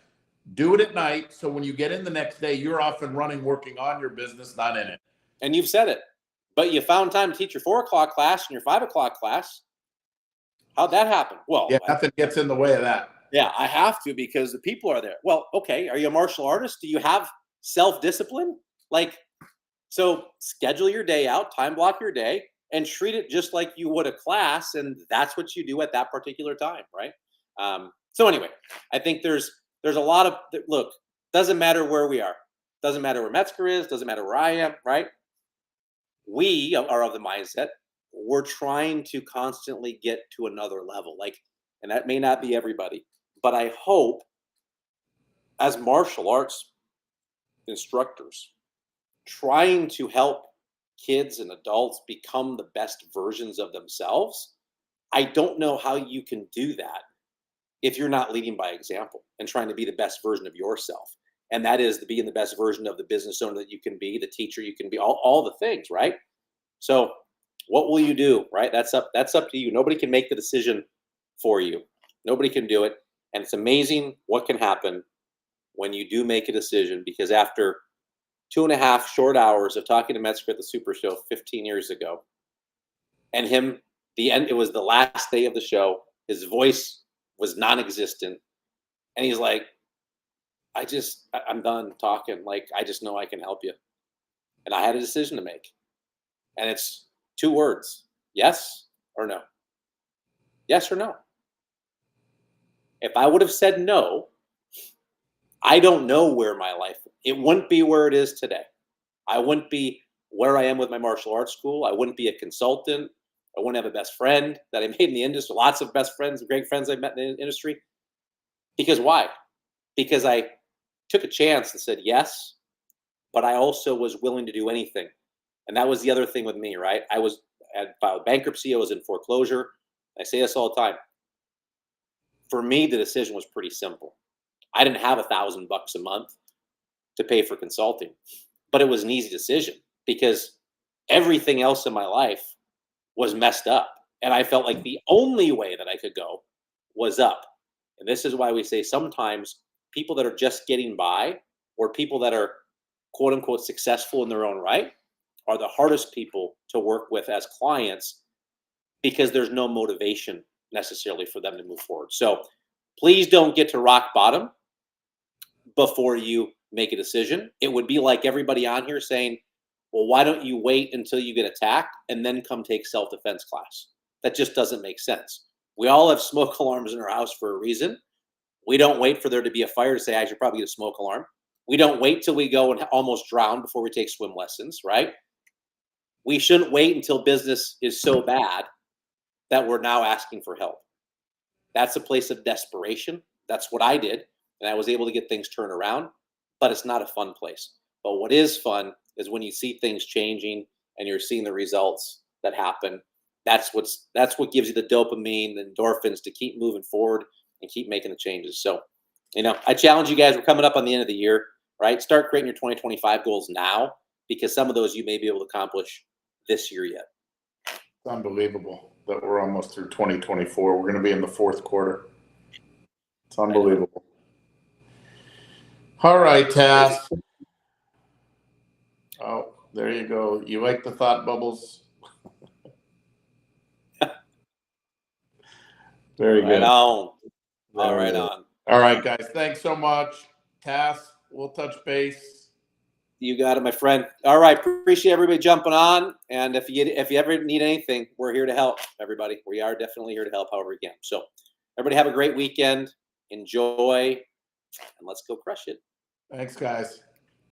Do it at night, so when you get in the next day, you're off and running, working on your business, not in it. And you've said it, but you found time to teach your 4 o'clock class and your 5 o'clock class. How'd that happen? Well, yeah, nothing gets in the way of that. Yeah, I have to because the people are there. Well, okay, are you a martial artist? Do you have self-discipline? So schedule your day out, time block your day, and treat it just like you would a class, and that's what you do at that particular time, right? So anyway, I think there's a lot of, look, doesn't matter where we are. Doesn't matter where Metzger is, doesn't matter where I am, right? We are of the mindset, we're trying to constantly get to another level. And that may not be everybody, but I hope as martial arts instructors, trying to help kids and adults become the best versions of themselves, I don't know how you can do that if you're not leading by example and trying to be the best version of yourself. And that is being the best version of the business owner that you can be, the teacher you can be, all the things, right? So what will you do, right? That's up to you. Nobody can make the decision for you. Nobody can do it. And it's amazing what can happen when you do make a decision, because after 2.5 short hours of talking to Metzger at the Super Show 15 years ago, and it was the last day of the show, his voice was non-existent, and he's like, I'm done talking. I just know I can help you. And I had a decision to make. And it's 2 words, yes or no. Yes or no. If I would have said no, I don't know where my life, it wouldn't be where it is today. I wouldn't be where I am with my martial arts school. I wouldn't be a consultant. I wouldn't have a best friend that I made in the industry. Lots of best friends, great friends I met in the industry. Because why? Because I took a chance and said yes, but I also was willing to do anything. And that was the other thing with me, right? I had filed bankruptcy. I was in foreclosure. I say this all the time. For me, the decision was pretty simple. I didn't have $1,000 a month to pay for consulting, but it was an easy decision because everything else in my life was messed up. And I felt like the only way that I could go was up. And this is why we say sometimes people that are just getting by, or people that are quote unquote successful in their own right, are the hardest people to work with as clients, because there's no motivation necessarily for them to move forward. So please don't get to rock bottom before you make a decision. It would be like everybody on here saying, well, why don't you wait until you get attacked and then come take self-defense class? That just doesn't make sense. We all have smoke alarms in our house for a reason. We don't wait for there to be a fire to say, I should probably get a smoke alarm. We don't wait till we go and almost drown before we take swim lessons, right? We shouldn't wait until business is so bad that we're now asking for help. That's a place of desperation. That's what I did. And I was able to get things turned around, but it's not a fun place. But what is fun is when you see things changing and you're seeing the results that happen. That's what gives you the dopamine, the endorphins to keep moving forward and keep making the changes. So, I challenge you guys. We're coming up on the end of the year, right? Start creating your 2025 goals now, because some of those you may be able to accomplish this year yet. It's unbelievable that we're almost through 2024. We're going to be in the 4th quarter. It's unbelievable. All right, Tass. Oh, there you go. You like the thought bubbles? Very good. Right on. Very good. On. All right, guys. Thanks so much. Tass, we'll touch base. You got it, my friend. All right. Appreciate everybody jumping on. And if you ever need anything, we're here to help, everybody. We are definitely here to help however we can. So everybody have a great weekend. Enjoy. And let's go crush it. Thanks, guys.